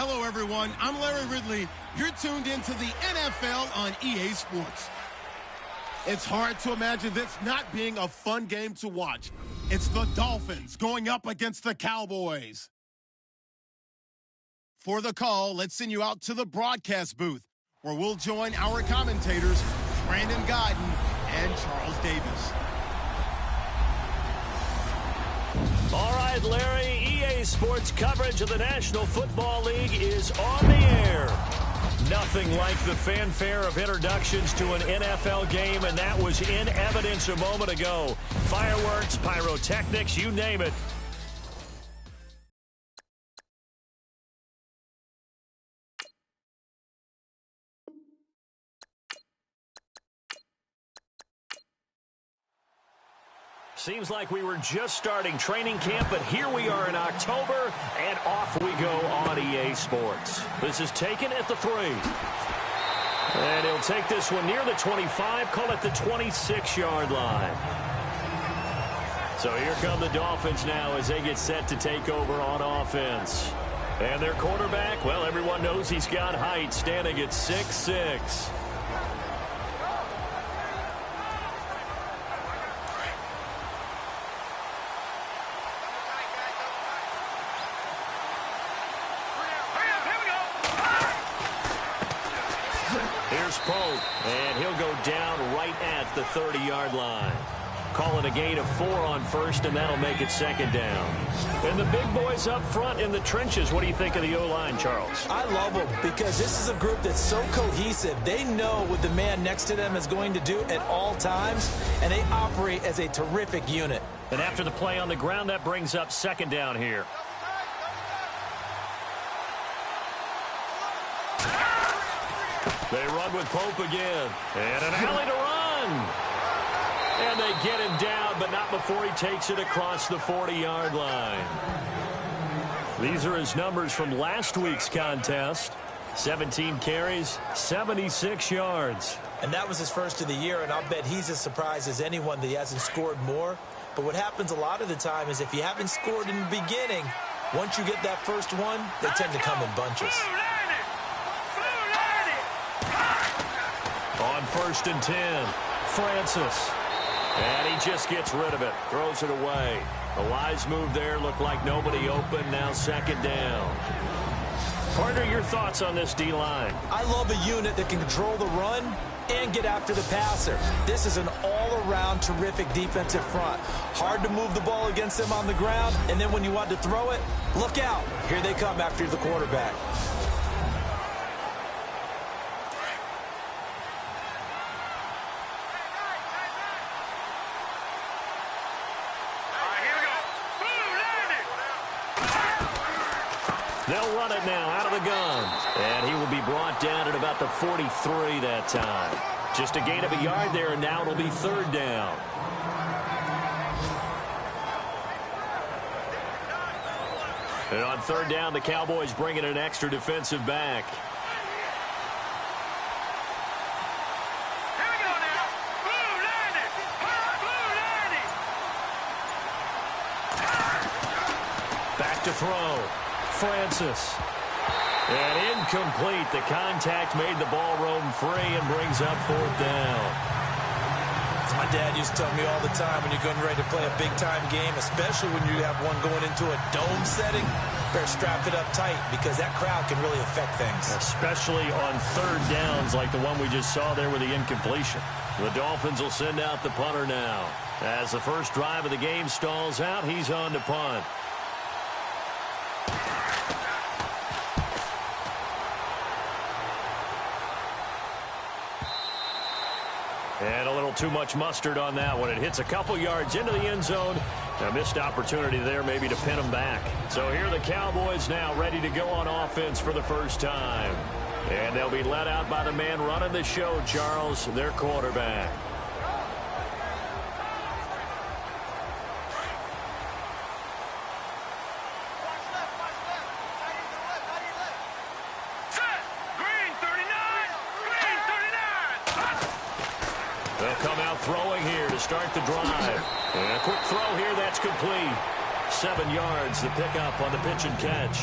Hello, everyone. I'm Larry Ridley. You're tuned into the NFL on EA Sports. It's hard to imagine this not being a fun game to watch. It's the Dolphins going up against the Cowboys. For the call, let's send you out to the broadcast booth, where we'll join our commentators, Brandon Godden and Charles Davis. All right, Larry, EA Sports coverage of the National Football League is on the air. Nothing like the fanfare of introductions to an NFL game, and that was in evidence a moment ago. Fireworks, pyrotechnics, you name it. Seems like we were just starting training camp, but here we are in October, and off we go on EA Sports. This is taken at the 3. And he'll take this one near the 25, call it the 26-yard line. So here come the Dolphins now as they get set to take over on offense. And their quarterback, well, everyone knows he's got height, standing at 6'6". Here's Pope, and he'll go down right at the 30-yard line. Call it a gain of 4 on first, and that'll make it second down. And the big boys up front in the trenches. What do you think of the O-line, Charles? I love them because this is a group that's so cohesive. They know what the man next to them is going to do at all times, and they operate as a terrific unit. And after the play on the ground, that brings up second down here. They run with Pope again. And an alley to run. And they get him down, but not before he takes it across the 40-yard line. These are his numbers from last week's contest. 17 carries, 76 yards. And that was his first of the year, and I'll bet he's as surprised as anyone that he hasn't scored more. But what happens a lot of the time is if you haven't scored in the beginning, once you get that first one, they tend to come in bunches. On 1st and 10, Francis. And he just gets rid of it, throws it away. A wise move there, looked like nobody open, now second down. Partner, your thoughts on this D-line? I love a unit that can control the run and get after the passer. This is an all-around terrific defensive front. Hard to move the ball against them on the ground, and then when you want to throw it, look out. Here they come after the quarterback. They'll run it now out of the gun. And he will be brought down at about the 43 that time. Just a gain of a yard there, and now it'll be third down. And on third down, the Cowboys bring in an extra defensive back. Back to throw. Francis. And incomplete. The contact made the ball roam free and brings up fourth down. As my dad used to tell me all the time, when you're getting ready to play a big-time game, especially when you have one going into a dome setting, better strap it up tight because that crowd can really affect things. Especially on third downs like the one we just saw there with the incompletion. The Dolphins will send out the punter now. As the first drive of the game stalls out, he's on to punt. And a little too much mustard on that one. It hits a couple yards into the end zone. A missed opportunity there maybe to pin them back. So here are the Cowboys now ready to go on offense for the first time. And they'll be led out by the man running the show, Charles, their quarterback. Throwing here to start the drive. And a quick throw here, that's complete. 7 yards, the pickup on the pitch and catch.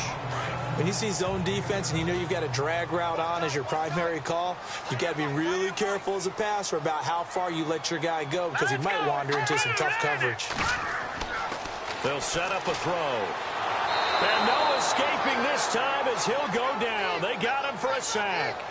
When you see zone defense and you know you've got a drag route on as your primary call, you've got to be really careful as a passer about how far you let your guy go because he might wander into some tough coverage. They'll set up a throw. And no escaping this time as he'll go down. They got him for a sack.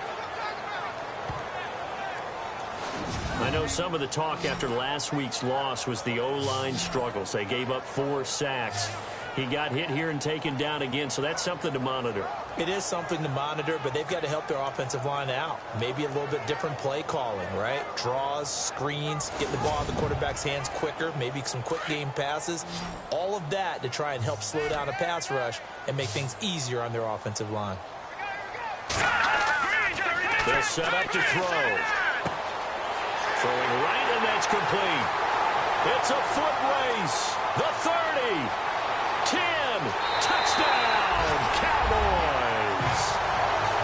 I know some of the talk after last week's loss was the O-line struggles. They gave up 4 sacks. He got hit here and taken down again, so that's something to monitor. It is something to monitor, but they've got to help their offensive line out. Maybe a little bit different play calling, right? Draws, screens, getting the ball in the quarterback's hands quicker, maybe some quick game passes. All of that to try and help slow down a pass rush and make things easier on their offensive line. They'll set up to throw. Throwing right, and that's complete. It's a foot race. The 30. 10, touchdown, Cowboys.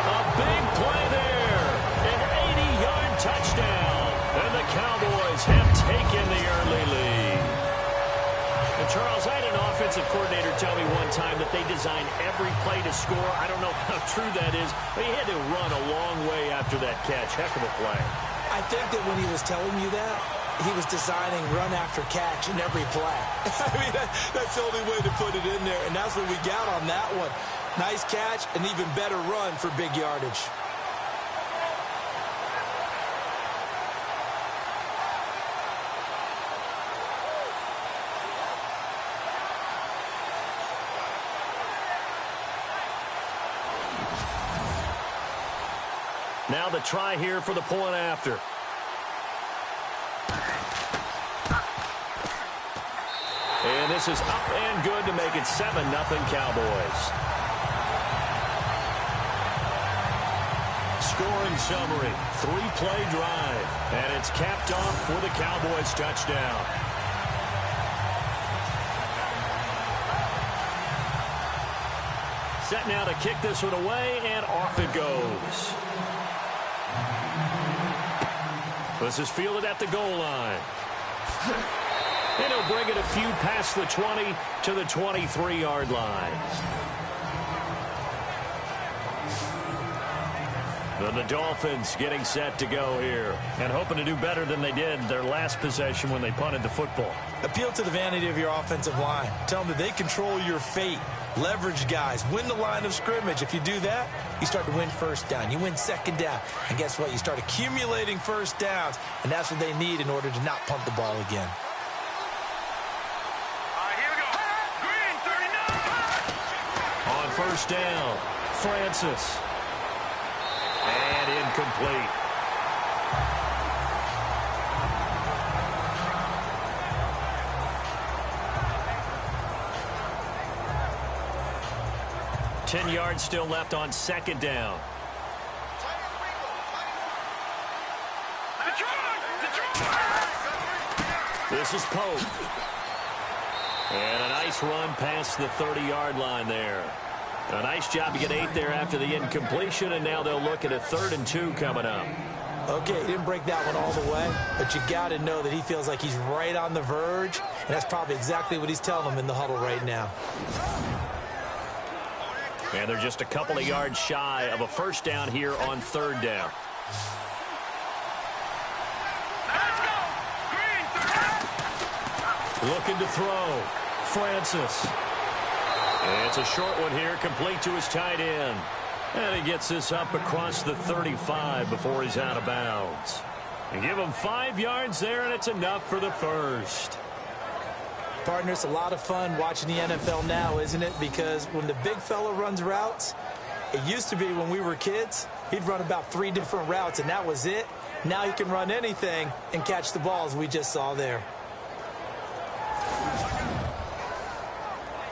A big play there, an 80-yard touchdown, and the Cowboys have taken the early lead. And Charles, I had an offensive coordinator tell me one time that they design every play to score. I don't know how true that is, but he had to run a long way after that catch. Heck of a play. I think that when he was telling you that, he was designing run after catch in every play. I mean, that's the only way to put it in there, and that's what we got on that one. Nice catch, an even better run for big yardage. Now the try here for the point after. And this is up and good to make it 7-0 Cowboys. Scoring summary, 3-play drive, and it's capped off with a Cowboys touchdown. Set now to kick this one away, and off it goes. This is fielded at the goal line. And he'll bring it a few past the 20 to the 23-yard line. Then the Dolphins getting set to go here and hoping to do better than they did their last possession when they punted the football. Appeal to the vanity of your offensive line. Tell them that they control your fate. Leverage guys. Win the line of scrimmage. If you do that, you start to win first down. You win second down. And guess what? You start accumulating first downs. And that's what they need in order to not punt the ball again. On first down, Francis. And incomplete. Ten yards still left on second down. This is Pope. And a nice run past the 30-yard line there. A nice job to get 8 there after the incompletion, and now they'll look at a 3rd and 2 coming up. Okay, he didn't break that one all the way, but you got to know that he feels like he's right on the verge, and that's probably exactly what he's telling them in the huddle right now. And they're just a couple of yards shy of a first down here on 3rd down. Looking to throw. Francis. And it's a short one here, complete to his tight end. And he gets this up across the 35 before he's out of bounds. And give him 5 yards there, and it's enough for the first. Partner, it's a lot of fun watching the NFL now, isn't it? Because when the big fella runs routes, it used to be when we were kids, he'd run about 3 different routes, and that was it. Now he can run anything and catch the balls we just saw there.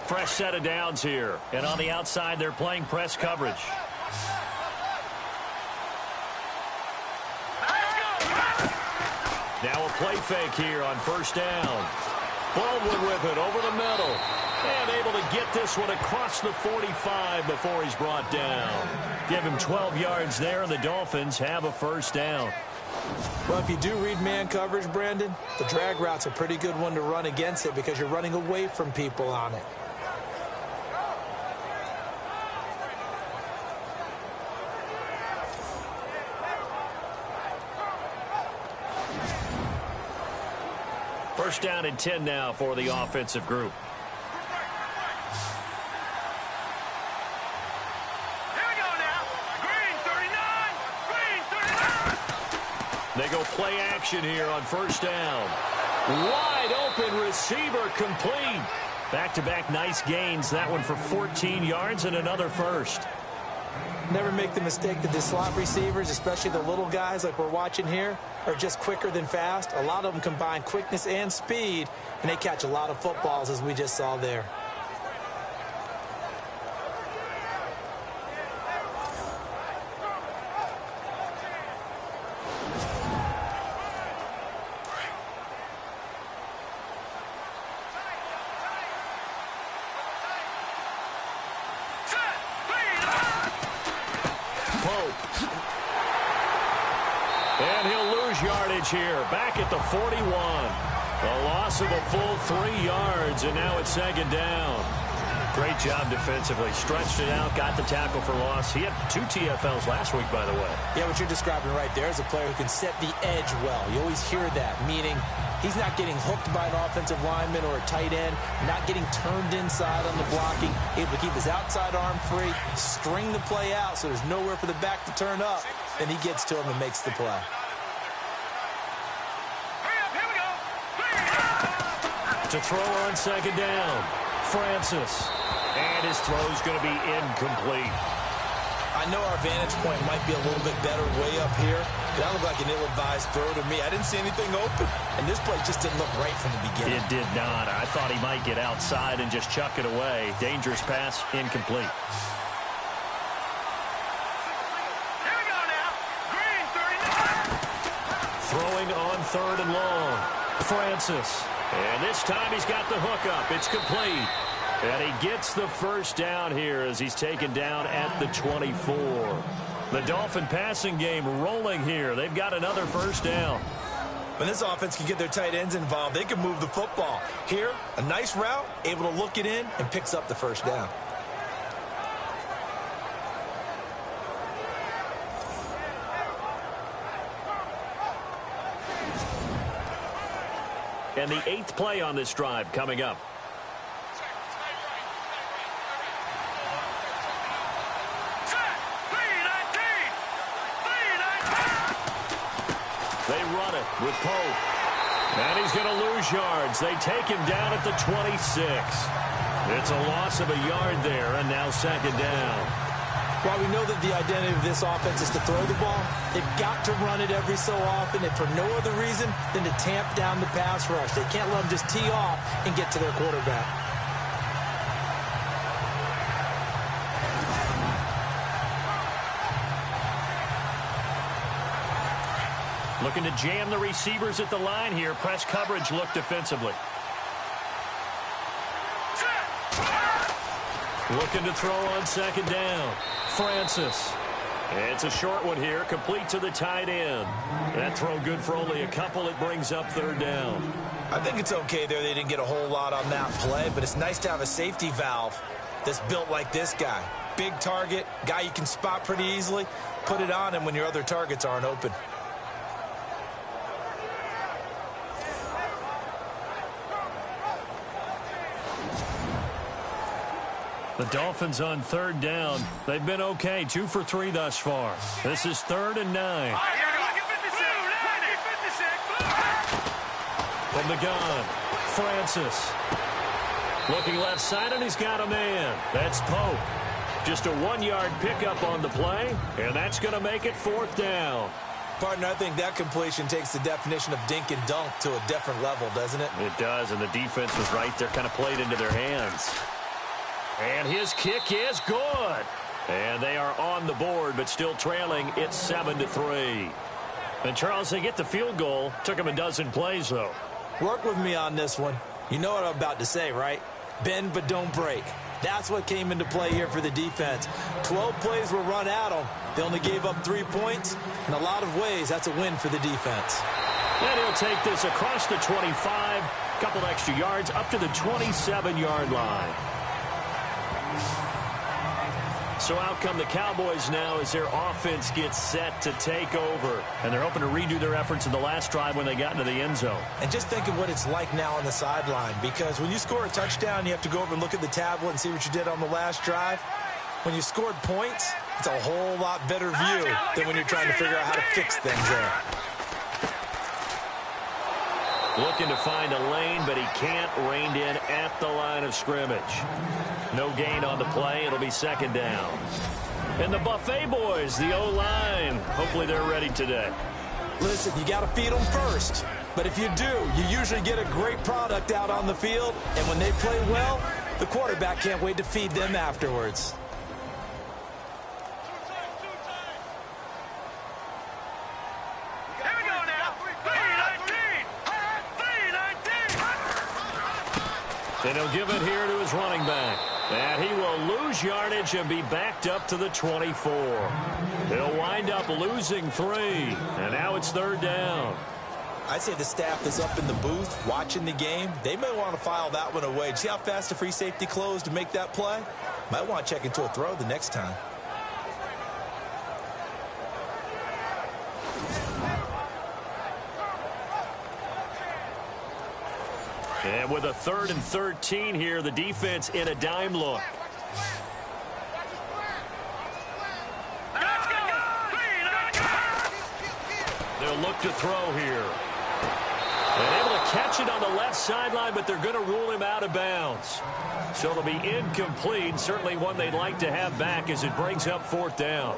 Fresh set of downs here. And on the outside, they're playing press coverage. Now a play fake here on first down. Baldwin with it over the middle. And able to get this one across the 45 before he's brought down. Give him 12 yards there, and the Dolphins have a first down. Well, if you do read man coverage, Brandon, the drag route's a pretty good one to run against it because you're running away from people on it. First down and 10 now for the offensive group. They go play action here on first down. Wide open receiver complete. Back-to-back nice gains. That one for 14 yards and another first. Never make the mistake that the slot receivers, especially the little guys like we're watching here, are just quicker than fast. A lot of them combine quickness and speed, and they catch a lot of footballs, as we just saw there. And he'll lose yardage here, back at the 41. A loss of a full 3 yards, and now it's second down. Great job defensively. Stretched it out, got the tackle for loss. He had 2 TFLs last week, by the way. Yeah, what you're describing right there is a player who can set the edge well. You always hear that, meaning he's not getting hooked by an offensive lineman or a tight end, not getting turned inside on the blocking, able to keep his outside arm free, string the play out so there's nowhere for the back to turn up. Then he gets to him and makes the play. To throw on second down, Francis. And his throw's going to be incomplete. I know our vantage point might be a little bit better way up here, but that looked like an ill-advised throw to me. I didn't see anything open, and this play just didn't look right from the beginning. It did not. I thought he might get outside and just chuck it away. Dangerous pass, incomplete. Throwing on third and long. Francis. And this time he's got the hook up. It's complete. And he gets the first down here as he's taken down at the 24. The Dolphin passing game rolling here. They've got another first down. When this offense can get their tight ends involved, they can move the football. Here, a nice route, able to look it in, and picks up the first down. And the 8th play on this drive coming up. They run it with Pope. And he's going to lose yards. They take him down at the 26. It's a loss of a yard there, and now second down. While we know that the identity of this offense is to throw the ball, they've got to run it every so often, and for no other reason than to tamp down the pass rush. They can't let them just tee off and get to their quarterback. Looking to jam the receivers at the line here. Press coverage look defensively. Looking to throw on second down. Francis. It's a short one here, complete to the tight end. That throw good for only a couple. It brings up third down. I think it's okay there. They didn't get a whole lot on that play, but it's nice to have a safety valve that's built like this guy. Big target, guy you can spot pretty easily. Put it on him when your other targets aren't open. The Dolphins on third down. They've been okay, 2 for 3 thus far. This is 3rd and 9. From the gun, Francis. Looking left side, and he's got a man. That's Pope. Just a 1-yard pickup on the play, and that's going to make it 4th down. Partner, I think that completion takes the definition of dink and dunk to a different level, doesn't it? It does, and the defense was right there, kind of played into their hands. And his kick is good. And they are on the board, but still trailing. It's 7-3. And, Charles, they get the field goal. Took them a dozen plays, though. Work with me on this one. You know what I'm about to say, right? Bend but don't break. That's what came into play here for the defense. 12 plays were run at them. They only gave up 3 points. In a lot of ways, that's a win for the defense. And he'll take this across the 25. Couple extra yards up to the 27-yard line. So out come the Cowboys now as their offense gets set to take over. And they're hoping to redo their efforts in the last drive when they got into the end zone. And just think of what it's like now on the sideline, because when you score a touchdown, you have to go over and look at the tablet and see what you did on the last drive. When you scored points, it's a whole lot better view than when you're trying to figure out how to fix things there. Looking to find a lane, but he can't. Reined in at the line of scrimmage. No gain on the play. It'll be second down. And the Buffet boys, the O-line, hopefully they're ready today. Listen, you got to feed them first. But if you do, you usually get a great product out on the field. And when they play well, the quarterback can't wait to feed them afterwards. And he'll give it here to his running back. And he will lose yardage and be backed up to the 24. He'll wind up losing 3. And now it's third down. I'd say the staff that's up in the booth watching the game, they may want to file that one away. See how fast the free safety closed to make that play? Might want to check into a throw the next time. And with a 3rd and 13 here, the defense in a dime look. They'll look to throw here. And able to catch it on the left sideline, but they're going to rule him out of bounds. So it'll be incomplete. Certainly one they'd like to have back as it brings up 4th down.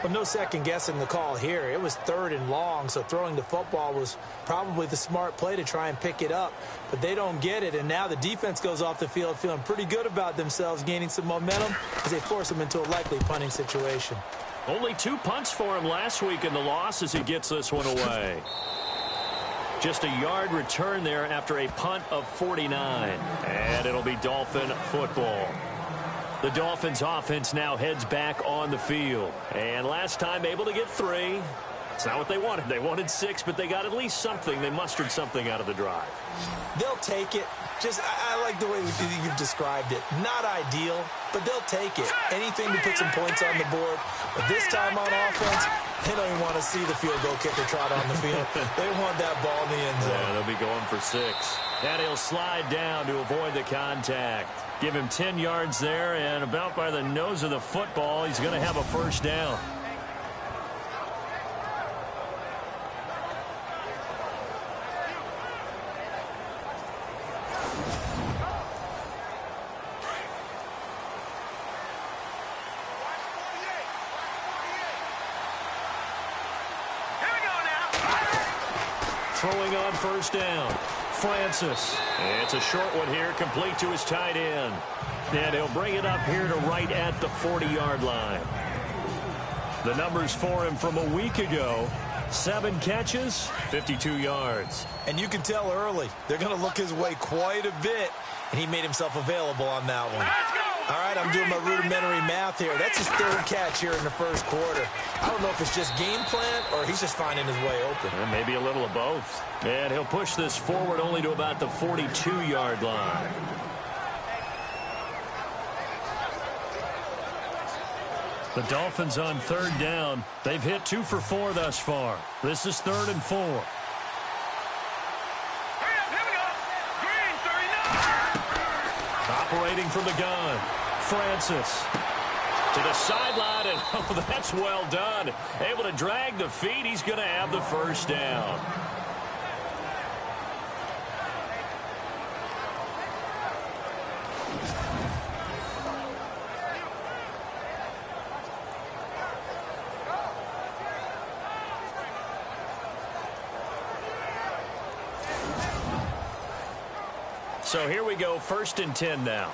Well, no second guessing the call here. It was 3rd and long, so throwing the football was probably the smart play to try and pick it up. But they don't get it, and now the defense goes off the field feeling pretty good about themselves, gaining some momentum as they force them into a likely punting situation. Only 2 punts for him last week in the loss as he gets this one away. Just a yard return there after a punt of 49. And it'll be Dolphin football. The Dolphins offense now heads back on the field. And last time able to get 3. It's not what they wanted. They wanted 6, but they got at least something. They mustered something out of the drive. They'll take it. I like the way you've described it. Not ideal, but they'll take it. Anything to put some points on the board. But this time on offense, they don't even want to see the field goal kicker trot on the field. They want that ball in the end zone. Yeah, they'll be going for 6. And he'll slide down to avoid the contact. Give him 10 yards there, and about by the nose of the football, he's going to have a first down. Throwing on first down. Francis. It's a short one here, complete to his tight end. And he'll bring it up here to right at the 40-yard line. The numbers for him from a week ago: 7 catches, 52 yards. And you can tell early they're going to look his way quite a bit, and he made himself available on that one. All right, I'm doing my rudimentary math here. That's his 3rd catch here in the first quarter. I don't know if it's just game plan or he's just finding his way open. Well, maybe a little of both. And he'll push this forward only to about the 42-yard line. The Dolphins on 3rd down. They've hit 2 for 4 thus far. This is 3rd and 4. Operating from the gun, Francis to the sideline, and oh, that's well done. Able to drag the feet. He's going to have the first down. So here we go, 1st and 10 now.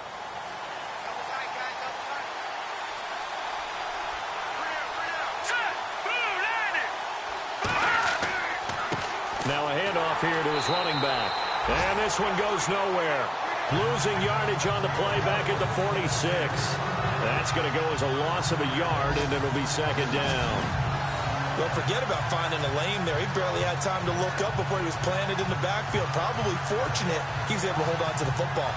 Now a handoff here to his running back. And this one goes nowhere. Losing yardage on the play back at the 46. That's going to go as a loss of a yard, and it'll be 2nd down. Don't forget about finding a lane there. He barely had time to look up before he was planted in the backfield. Probably fortunate he was able to hold on to the football.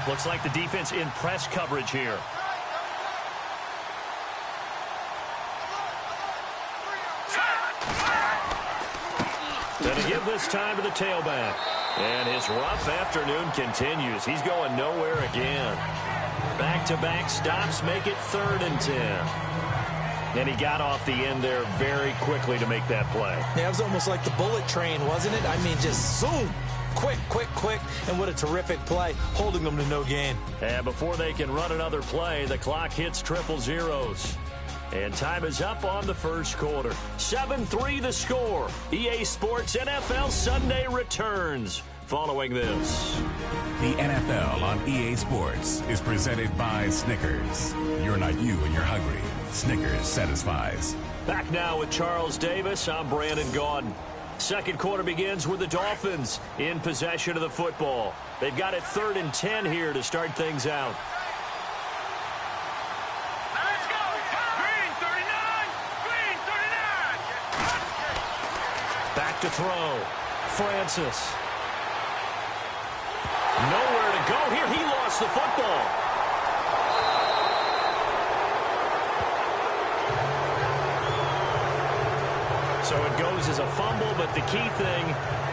Looks like the defense in press coverage here. Gonna give this time to the tailback. And his rough afternoon continues. He's going nowhere again. Back-to-back stops make it 3rd and 10. And he got off the end there very quickly to make that play. Yeah, it was almost like the bullet train, wasn't it? I mean, just zoom. Quick, quick, quick. And what a terrific play, holding them to no gain. And before they can run another play, the clock hits 000. And time is up on the first quarter. 7-3 the score. EA Sports NFL Sunday returns following this. The NFL on EA Sports is presented by Snickers. You're not you and you're hungry. Snickers satisfies. Back now with Charles Davis. I'm Brandon Gaudin. Second quarter begins with the Dolphins in possession of the football. They've got it 3rd and 10 here to start things out. Let's go. Green 39. Green 39. Back to throw. Francis. Nowhere to go here. He lost the football. So it goes as a fumble, but the key thing,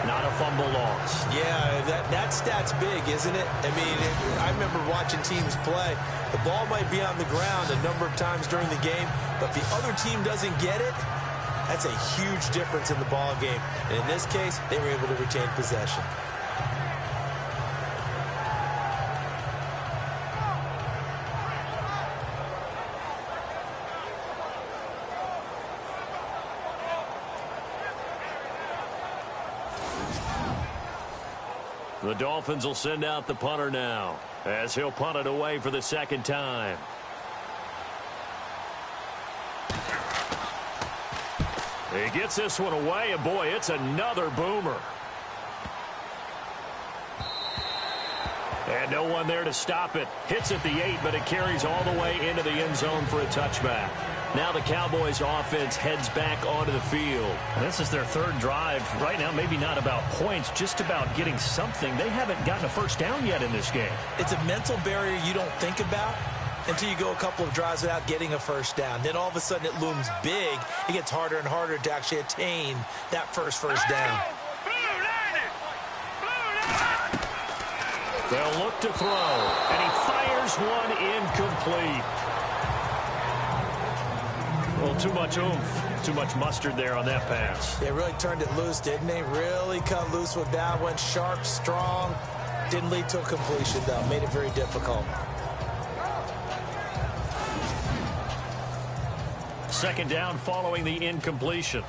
not a fumble loss. Yeah, that stat's big, isn't it? I mean, I remember watching teams play. The ball might be on the ground a number of times during the game, but if the other team doesn't get it, that's a huge difference in the ball game. And in this case, they were able to retain possession. The Dolphins will send out the punter now as he'll punt it away for the second time. He gets this one away, and boy, it's another boomer. And no one there to stop it. Hits at the 8, but it carries all the way into the end zone for a touchback. Now the Cowboys offense heads back onto the field. This is their 3rd drive. Right now, maybe not about points, just about getting something. They haven't gotten a first down yet in this game. It's a mental barrier you don't think about until you go a couple of drives without getting a first down. Then all of a sudden it looms big. It gets harder and harder to actually attain that first down. They'll look to throw, and he fires one incomplete. Well, too much oomph, too much mustard there on that pass. They really turned it loose, didn't they? Really cut loose with that one. Sharp, strong. Didn't lead to a completion, though. Made it very difficult. Second down following the incompletion.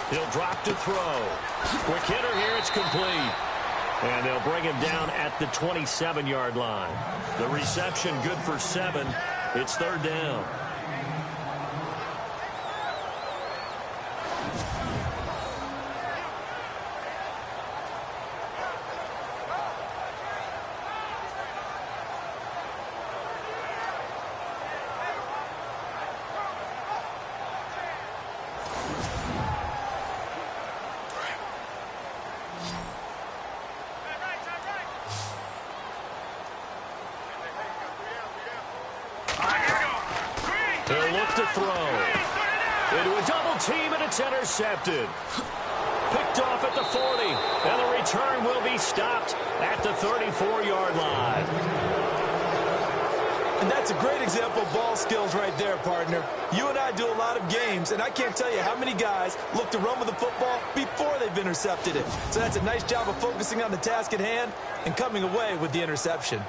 He'll drop to throw. Quick hitter here, it's complete. And they'll bring him down at the 27-yard line. The reception good for 7. It's 3rd down. They'll look to throw. Into a double team, and it's intercepted. Picked off at the 40, and the return will be stopped at the 34-yard line. And that's a great example of ball skills right there, partner. You and I do a lot of games, and I can't tell you how many guys look to run with the football before they've intercepted it. So that's a nice job of focusing on the task at hand and coming away with the interception.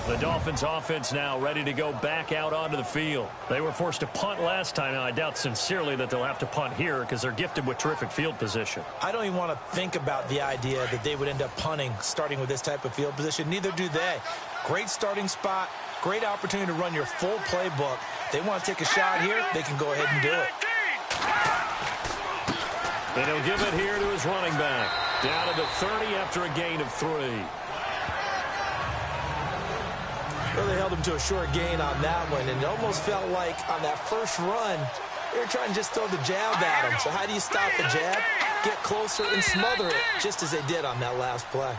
The Dolphins offense now ready to go back out onto the field. They were forced to punt last time. Now, I doubt sincerely that they'll have to punt here because they're gifted with terrific field position. I don't even want to think about the idea that they would end up punting starting with this type of field position. Neither do they. Great starting spot, great opportunity to run your full playbook. If they want to take a shot here, they can go ahead and do it. And he'll give it here to his running back. Down to the 30 after a gain of 3. Well, they held him to a short gain on that one, and it almost felt like on that first run, they were trying to just throw the jab at him. So how do you stop the jab? Get closer and smother it, just as they did on that last play.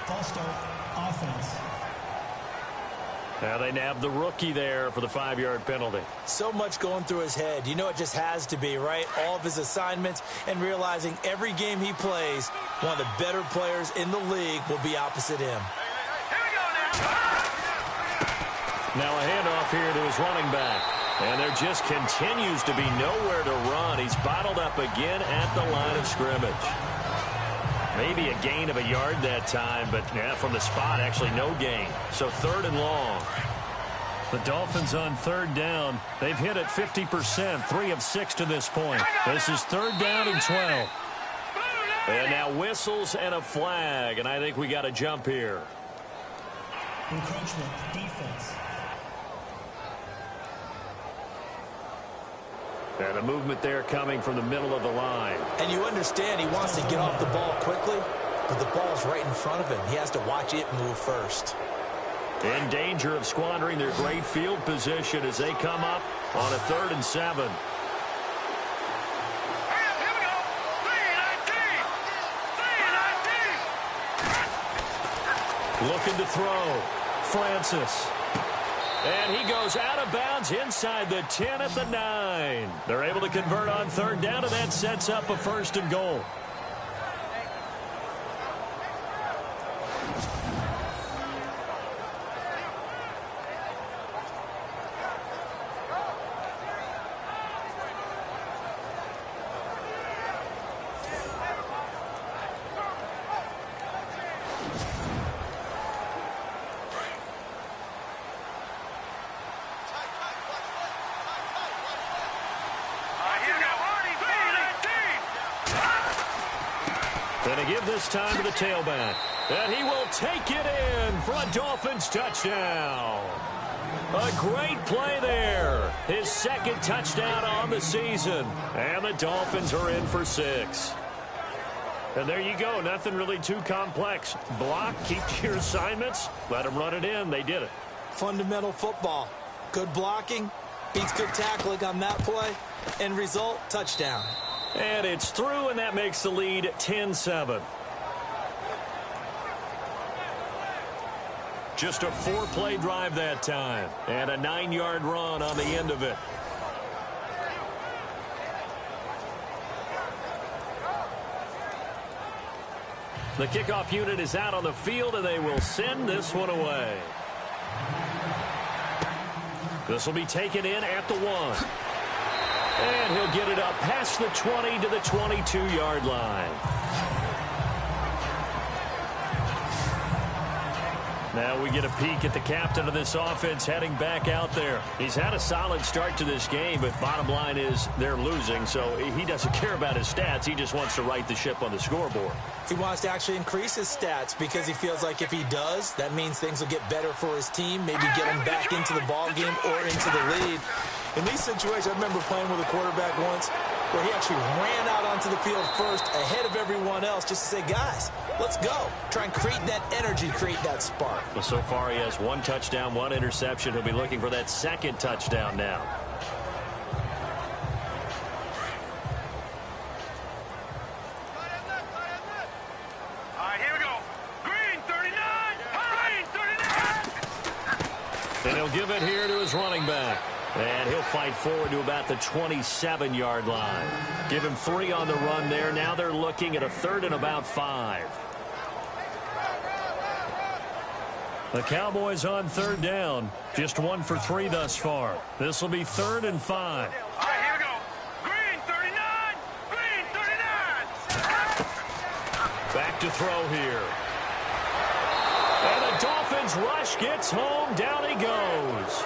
False start, offense. Now they nabbed the rookie there for the 5-yard penalty. So much going through his head. You know it just has to be, right? All of his assignments and realizing every game he plays, one of the better players in the league will be opposite him. Here we go now. Now a handoff here to his running back. And there just continues to be nowhere to run. He's bottled up again at the line of scrimmage. Maybe a gain of a yard that time, but yeah, from the spot, actually no gain. So 3rd and long. The Dolphins on 3rd down. They've hit it 50%, 3 of 6 to this point. This is 3rd down and 12. And now whistles and a flag, and I think we got a jump here. Encroachment, defense. And a movement there coming from the middle of the line. And you understand he wants to get off the ball quickly, but the ball's right in front of him. He has to watch it move first. In danger of squandering their great field position as they come up on a 3rd and 7. Here we go. 3-19. 3-19. Looking to throw. Francis. And he goes out of bounds inside the 10 at the 9. They're able to convert on 3rd down, and that sets up a 1st and goal. And to give this time to the tailback. And he will take it in for a Dolphins touchdown. A great play there. His 2nd touchdown on the season. And the Dolphins are in for 6. And there you go. Nothing really too complex. Block, keep to your assignments, let them run it in. They did it. Fundamental football. Good blocking, beats good tackling on that play. End result, touchdown. And it's through, and that makes the lead 10-7. Just a 4-play drive that time, and a 9-yard run on the end of it. The kickoff unit is out on the field, and they will send this one away. This will be taken in at the 1. And he'll get it up past the 20 to the 22-yard line. Now we get a peek at the captain of this offense heading back out there. He's had a solid start to this game, but bottom line is they're losing, so he doesn't care about his stats. He just wants to right the ship on the scoreboard. He wants to actually increase his stats because he feels like if he does, that means things will get better for his team, maybe get him back into the ball game or into the lead. In these situations, I remember playing with a quarterback once where he actually ran out onto the field first ahead of everyone else just to say, guys, let's go. Try and create that energy, create that spark. Well, so far he has 1 touchdown, 1 interception. He'll be looking for that 2nd touchdown now. All right, here we go. Green 39. Green 39. And he'll give it here to his running back. And he'll fight forward to about the 27-yard line. Give him 3 on the run there. Now they're looking at a 3rd and about 5. The Cowboys on 3rd down. Just 1 for 3 thus far. This will be 3rd and 5. All right, here we go. Green 39. Green 39. Back to throw here. And the Dolphins rush gets home. Down he goes.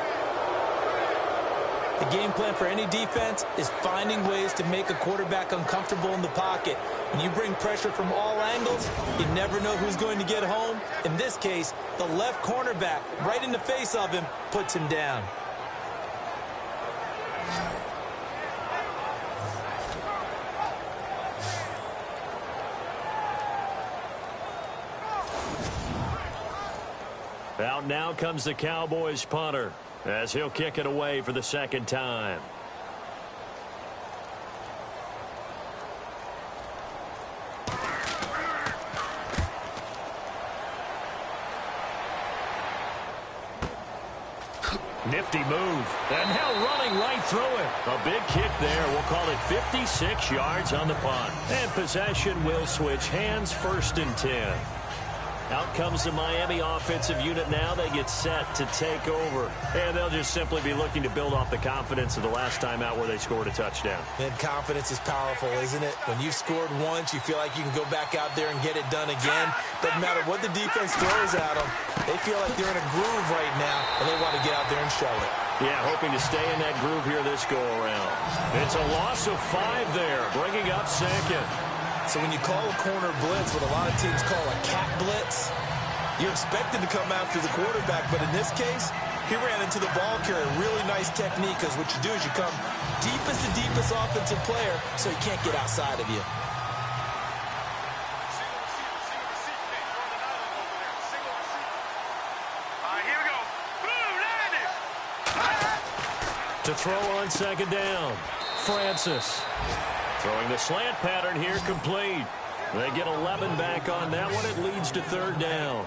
The game plan for any defense is finding ways to make a quarterback uncomfortable in the pocket. When you bring pressure from all angles, you never know who's going to get home. In this case, the left cornerback, right in the face of him, puts him down. Out now comes the Cowboys punter as he'll kick it away for the second time. Nifty move. And now running right through it. A big kick there. We'll call it 56 yards on the punt. And possession will switch hands, 1st and 10. Out comes the Miami offensive unit now. They get set to take over. And they'll just simply be looking to build off the confidence of the last time out where they scored a touchdown. And confidence is powerful, isn't it? When you've scored once, you feel like you can go back out there and get it done again. Doesn't matter what the defense throws at them. They feel like they're in a groove right now, and they want to get out there and show it. Yeah, hoping to stay in that groove here this go-around. It's a loss of 5 there, bringing up 2nd. So when you call a corner blitz, what a lot of teams call a cat blitz, you're expected to come after the quarterback. But in this case, he ran into the ball carrier. Really nice technique, because what you do is you come deepest offensive player so he can't get outside of you. Here we go. Boom, landed. To throw on 2nd down, Francis. Throwing the slant pattern here, complete. They get 11 back on that one. It leads to 3rd down.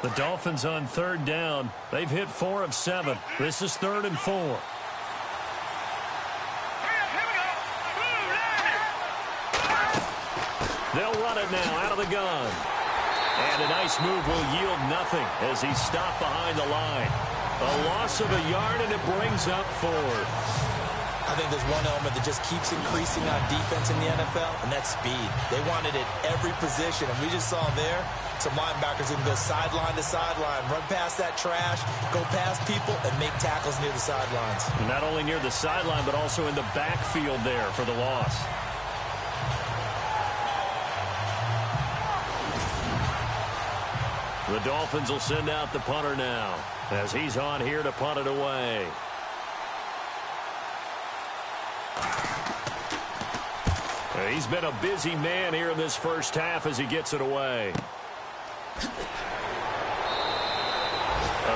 The Dolphins on 3rd down. They've hit 4 of 7. This is 3rd and 4. They'll run it now out of the gun. And a nice move will yield nothing as he's stopped behind the line. A loss of a yard, and it brings up 4th. I think there's one element that just keeps increasing on defense in the NFL, and that's speed. They want it at every position, and we just saw there some linebackers who can go sideline to sideline, run past that trash, go past people, and make tackles near the sidelines. Not only near the sideline, but also in the backfield there for the loss. The Dolphins will send out the punter now as he's on here to punt it away. He's been a busy man here in this first half as he gets it away.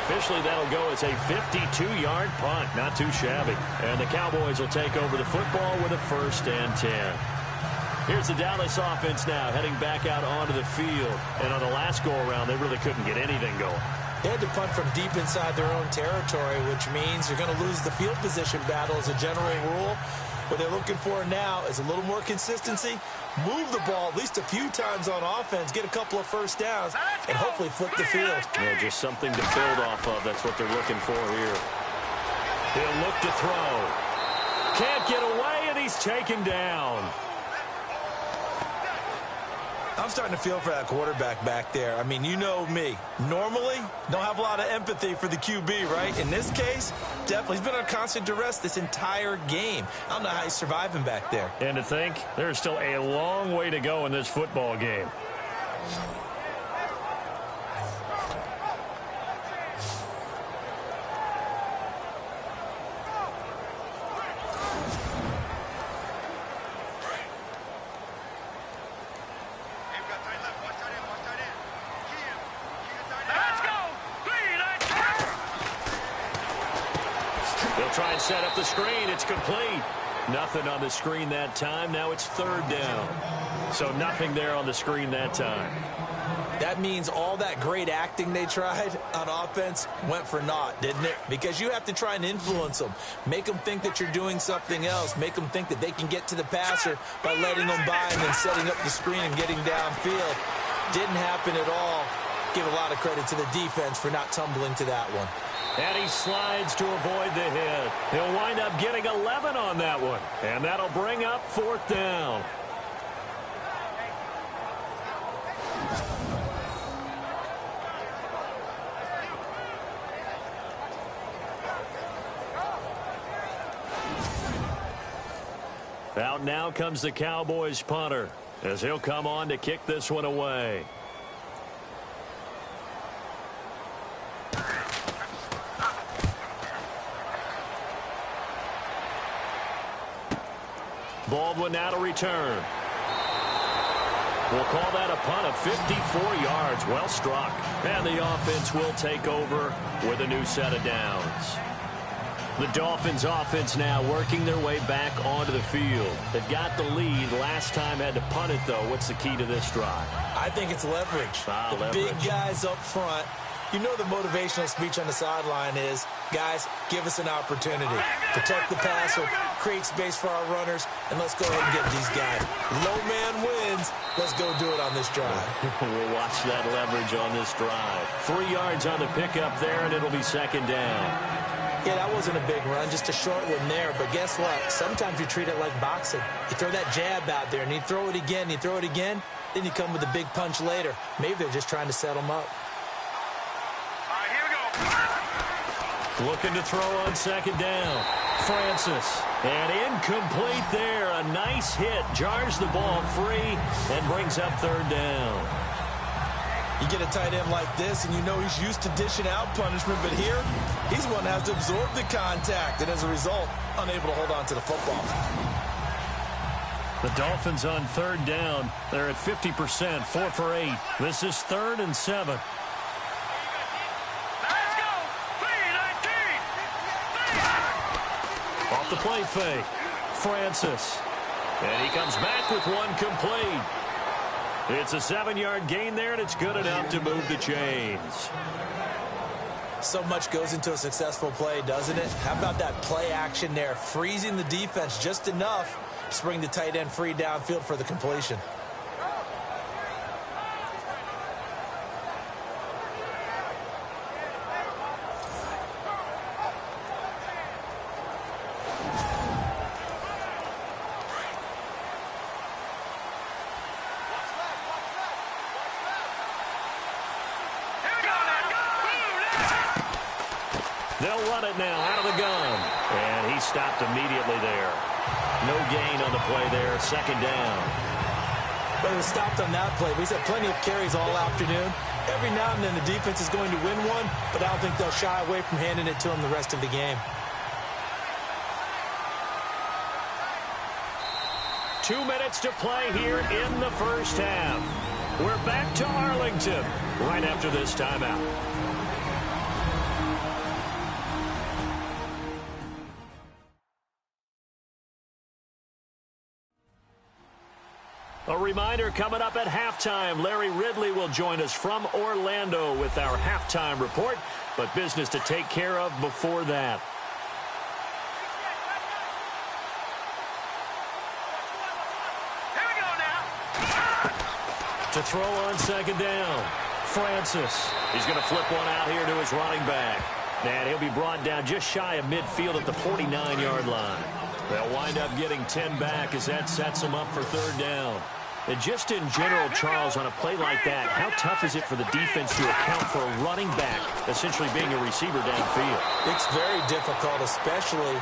Officially, that'll go as a 52-yard punt. Not too shabby. And the Cowboys will take over the football with a 1st and 10. Here's the Dallas offense now heading back out onto the field. And on the last go-around, they really couldn't get anything going. They had to punt from deep inside their own territory, which means you're going to lose the field position battle as a general rule. What they're looking for now is a little more consistency, move the ball at least a few times on offense, get a couple of 1st downs, and hopefully flip the field. Yeah, just something to build off of. That's what they're looking for here. He'll look to throw. Can't get away, and he's taken down. I'm starting to feel for that quarterback back there. I mean, you know me. Normally, don't have a lot of empathy for the QB, right? In this case, definitely. He's been on constant duress this entire game. I don't know how he's surviving back there. And to think, there's still a long way to go in this football game. Try and set up the screen. It's complete. Nothing on the screen that time. Now it's 3rd down. So nothing there on the screen that time. That means all that great acting they tried on offense went for naught, didn't it? Because you have to try and influence them. Make them think that you're doing something else. Make them think that they can get to the passer by letting them by and then setting up the screen and getting downfield. Didn't happen at all. Give a lot of credit to the defense for not tumbling to that one. And he slides to avoid the hit. He'll wind up getting 11 on that one. And that'll bring up 4th down. Out now comes the Cowboys punter as he'll come on to kick this one away. Baldwin now to return. We'll call that a punt of 54 yards. Well struck. And the offense will take over with a new set of downs. The Dolphins offense now working their way back onto the field. They've got the lead. Last time had to punt it, though. What's the key to this drive? I think it's leverage. The big guys up front. You know the motivational speech on the sideline is, guys, give us an opportunity. Protect the passer, create space for our runners, and let's go ahead and get these guys. Low man wins. Let's go do it on this drive. We'll watch that leverage on this drive. 3 yards on the pickup there, and it'll be second down. Yeah, that wasn't a big run, just a short one there. But guess what? Sometimes you treat it like boxing. You throw that jab out there, and you throw it again, you throw it again, then you come with a big punch later. Maybe they're just trying to set them up. Looking to throw on second down. Francis. And incomplete there. A nice hit. Jars the ball free and brings up third down. You get a tight end like this, and you know he's used to dishing out punishment, but here, he's one that has to absorb the contact, and as a result, unable to hold on to the football. The Dolphins on third down. They're at 50%, 4 for 8. This is 3rd and 7. Off the play fake. Francis. And he comes back with one complete. It's a 7-yard gain there, and it's good enough to move the chains. So much goes into a successful play, doesn't it? How about that play action there? Freezing the defense just enough to bring the tight end free downfield for the completion. They'll run it now out of the gun. And he stopped immediately there. No gain on the play there. Second down. But it was stopped on that play. We've had plenty of carries all afternoon. Every now and then the defense is going to win one, but I don't think they'll shy away from handing it to him the rest of the game. 2 minutes to play here in the first half. We're back to Arlington right after this timeout. A reminder coming up at halftime. Larry Ridley will join us from Orlando with our halftime report, but business to take care of before that. Here we go now. To throw on second down. Francis. He's going to flip one out here to his running back. And he'll be brought down just shy of midfield at the 49-yard line. They'll wind up getting 10 back as that sets them up for third down. And just in general, Charles, on a play like that, how tough is it for the defense to account for a running back essentially being a receiver downfield? It's very difficult, especially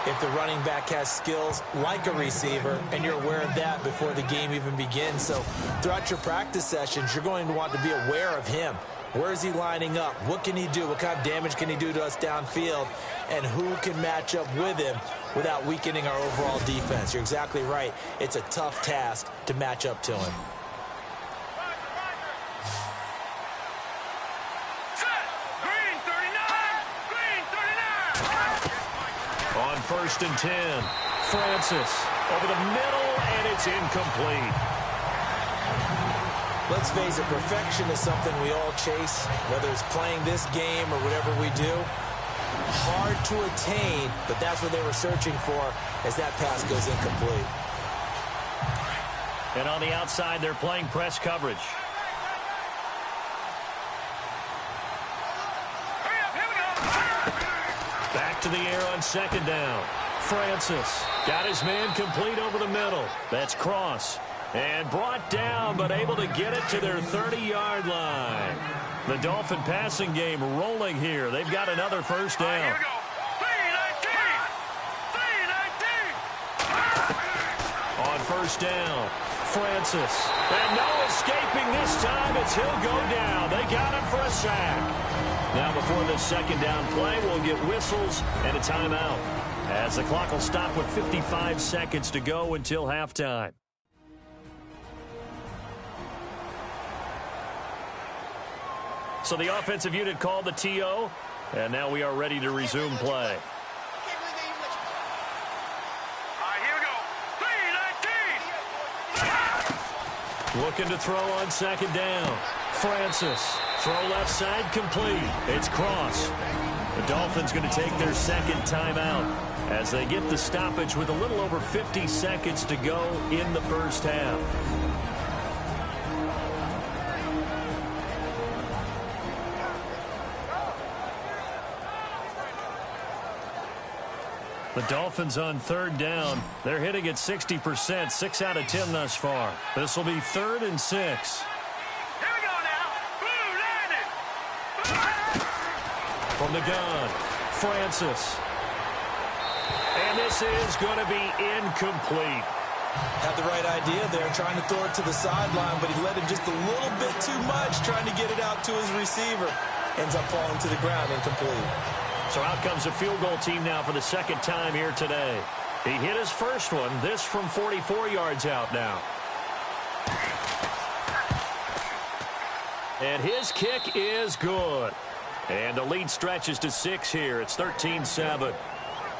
if the running back has skills like a receiver, and you're aware of that before the game even begins. So throughout your practice sessions, you're going to want to be aware of him. Where is he lining up? What can he do? What kind of damage can he do to us downfield? And who can match up with him without weakening our overall defense? You're exactly right. It's a tough task to match up to him. Green 39! Green 39! On 1st and 10, Francis over the middle, and it's incomplete. Let's face it, perfection is something we all chase, whether it's playing this game or whatever we do. Hard to attain, but that's what they were searching for as that pass goes incomplete. And on the outside, they're playing press coverage. Back to the air on second down. Francis got his man complete over the middle. That's Cross. And brought down, but able to get it to their 30-yard line. The Dolphin passing game rolling here. They've got another first down. Here we go. 319! 319! On first down, Francis. And no escaping this time as he'll go down. They got him for a sack. Now before this second down play, we'll get whistles and a timeout. as the clock will stop with 55 seconds to go until halftime. So the offensive unit called the TO, and now we are ready to resume play. All right, here we go. 3-19. Looking to throw on second down. Francis, throw left side complete. It's Cross. The Dolphins going to take their second timeout as they get the stoppage with a little over 50 seconds to go in the first half. The Dolphins on third down. They're hitting at 60%, 6 out of 10 thus far. This will be 3rd and 6. Here we go now. Blue landed. From the gun, Francis. And this is going to be incomplete. Had the right idea there, trying to throw it to the sideline, but he let him just a little bit too much, trying to get it out to his receiver. Ends up falling to the ground, incomplete. So out comes the field goal team now for the second time here today. He hit his first one, this from 44 yards out now. And his kick is good. And the lead stretches to 6 here. It's 13-7.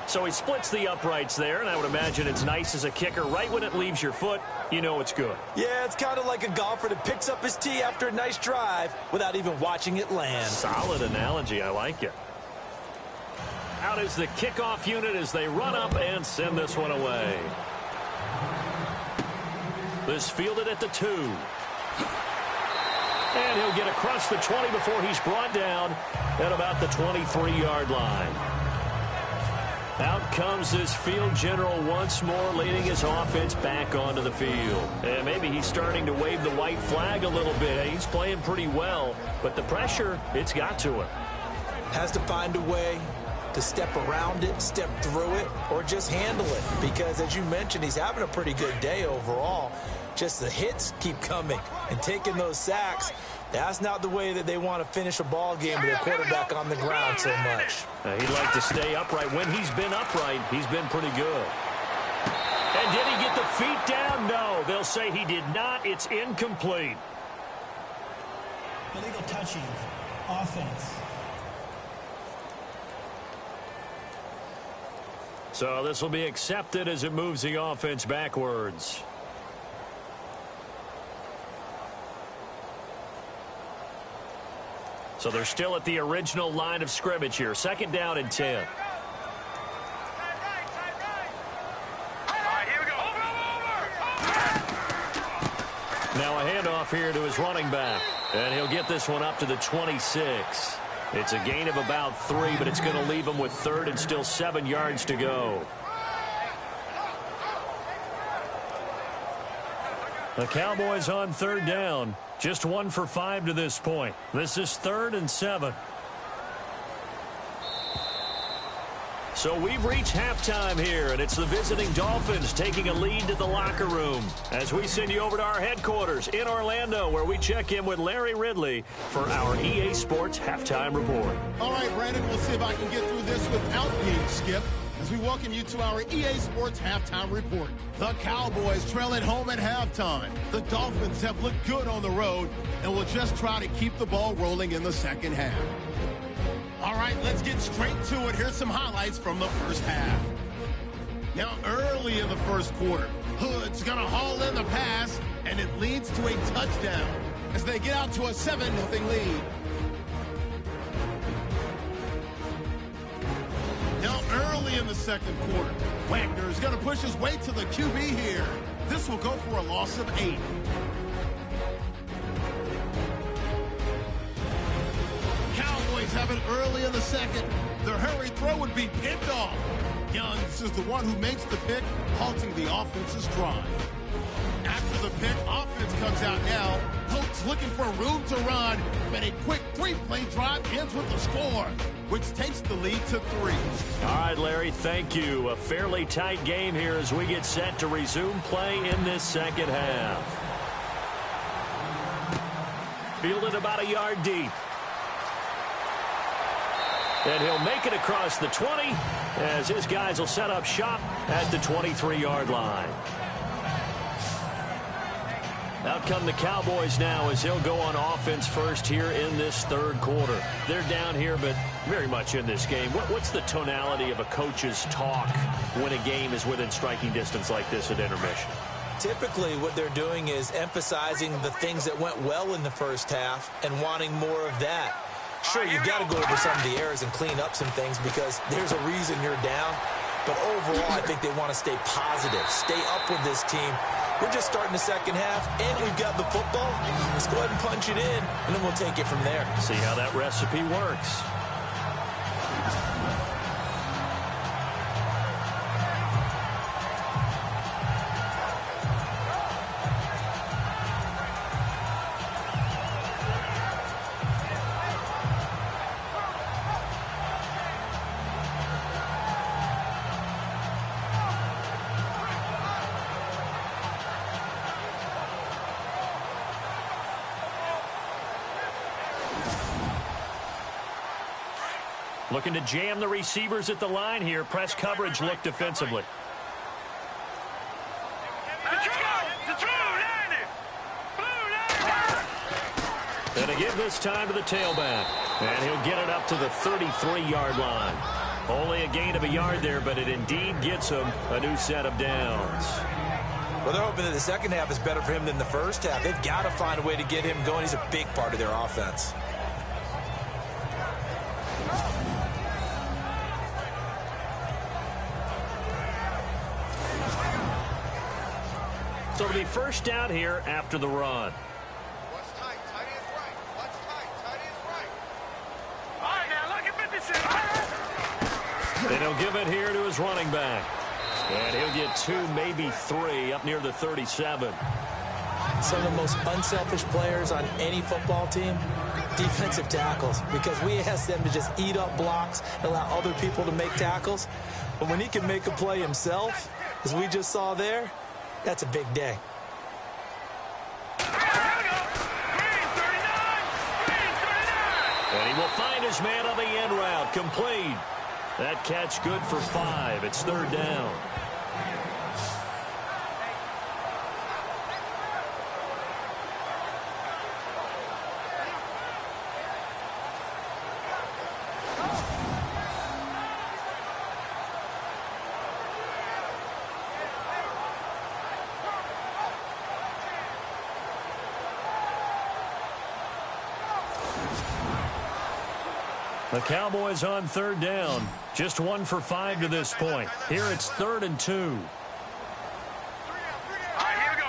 So he splits the uprights there, and I would imagine it's nice as a kicker. Right when it leaves your foot, you know it's good. Yeah, it's kind of like a golfer that picks up his tee after a nice drive without even watching it land. Solid analogy. I like it. Out is the kickoff unit as they run up and send this one away. This fielded at the 2. And he'll get across the 20 before he's brought down at about the 23-yard line. Out comes this field general once more, leading his offense back onto the field. And maybe he's starting to wave the white flag a little bit. He's playing pretty well, but the pressure, it's got to him. Has to find a way to step around it, step through it, or just handle it. Because, as you mentioned, he's having a pretty good day overall. Just the hits keep coming and taking those sacks. That's not the way that they want to finish a ball game with their quarterback on the ground so much. He'd like to stay upright. When he's been upright, he's been pretty good. And did he get the feet down? No, they'll say he did not. It's incomplete. Illegal touching. Offense. So this will be accepted as it moves the offense backwards. So they're still at the original line of scrimmage here. 2nd down and 10. All right, here we go. Over. Now a handoff here to his running back. And he'll get this one up to the 26. It's a gain of about 3, but it's going to leave him with 3rd and still 7 yards to go. The Cowboys on 3rd down. Just 1 for 5 to this point. This is 3rd and 7. So we've reached halftime here, and it's the visiting Dolphins taking a lead to the locker room as we send you over to our headquarters in Orlando, where we check in with Larry Ridley for our EA Sports Halftime Report. All right, Brandon, we'll see if I can get through this without being skipped as we welcome you to our EA Sports Halftime Report. The Cowboys trail at home at halftime. The Dolphins have looked good on the road and will just try to keep the ball rolling in the second half. All right, let's get straight to it. Here's some highlights from the first half. Now, early in the first quarter, Hood's going to haul in the pass, and it leads to a touchdown as they get out to a 7-0 lead. Now, early in the second quarter, Wagner is going to push his way to the QB here. This will go for a loss of 8. Cowboys have it early in the second. Their hurry throw would be picked off. Youngs is the one who makes the pick, halting the offense's drive. After the pick, offense comes out now. Holt's looking for room to run, but a quick 3-play drive ends with the score, which takes the lead to 3. All right, Larry, thank you. A fairly tight game here as we get set to resume play in this second half. Fielded about a yard deep. And he'll make it across the 20 as his guys will set up shop at the 23-yard line. Out come the Cowboys now as he'll go on offense first here in this third quarter. They're down here, but very much in this game. What's the tonality of a coach's talk when a game is within striking distance like this at intermission? Typically, what they're doing is emphasizing the things that went well in the first half and wanting more of that. Sure, you've got to go over some of the errors and clean up some things because there's a reason you're down. But overall, I think they want to stay positive, stay up with this team. We're just starting the second half, and we've got the football. Let's go ahead and punch it in, and then we'll take it from there. See how that recipe works. Looking to jam the receivers at the line here. Press coverage look defensively. And a give this time to the tailback. And he'll get it up to the 33-yard line. Only a gain of a yard there, but it indeed gets him a new set of downs. Well, they're hoping that the second half is better for him than the first half. They've got to find a way to get him going. He's a big part of their offense. So it'll be first down here after the run. What's tight? Tight is right. What's tight? Tight is right. All right, now look at 56. And he'll give it here to his running back. And he'll get 2, maybe 3 up near the 37. Some of the most unselfish players on any football team, defensive tackles, because we ask them to just eat up blocks and allow other people to make tackles. But when he can make a play himself, as we just saw there, that's a big day. And he will find his man on the end route. Complete. That catch good for 5. It's third down. The Cowboys on third down. Just 1 for 5 to this point. Here it's 3rd and 2. All right, here we go.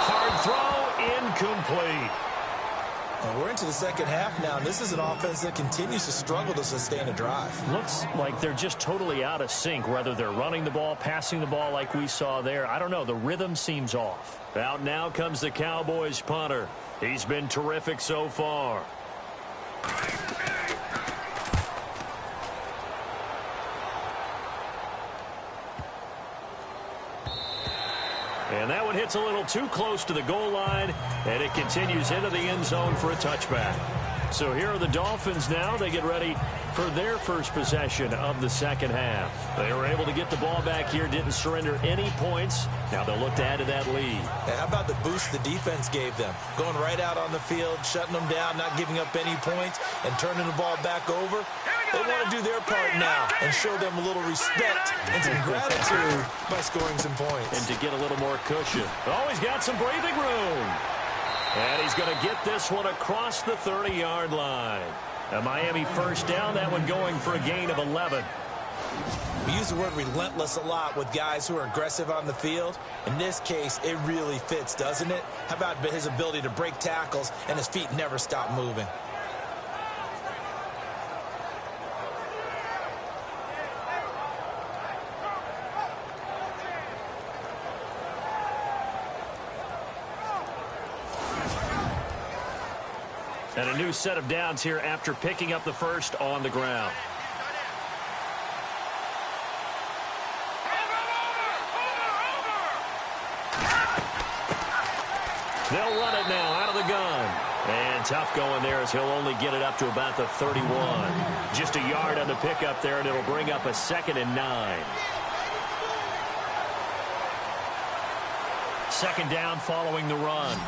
Hard throw, incomplete. And we're into the second half now, and this is an offense that continues to struggle to sustain a drive. Looks like they're just totally out of sync, whether they're running the ball, passing the ball like we saw there. I don't know. The rhythm seems off. Out now comes the Cowboys punter. He's been terrific so far. And that one hits a little too close to the goal line, and it continues into the end zone for a touchback. So here are the Dolphins now. They get ready for their first possession of the second half. They were able to get the ball back here, didn't surrender any points. Now they'll look to add to that lead. Hey, how about the boost the defense gave them? Going right out on the field, shutting them down, not giving up any points, and turning the ball back over. They want to do their part now and show them a little respect and some gratitude by scoring some points. And to get a little more cushion. Oh, he's got some breathing room. And he's going to get this one across the 30-yard line. A Miami first down, that one going for a gain of 11. We use the word relentless a lot with guys who are aggressive on the field. In this case, it really fits, doesn't it? How about his ability to break tackles and his feet never stop moving? And a new set of downs here after picking up the first on the ground. They'll run it now out of the gun. And tough going there as he'll only get it up to about the 31. Just a yard on the pickup there, and it'll bring up a 2nd and 9. Second down following the run.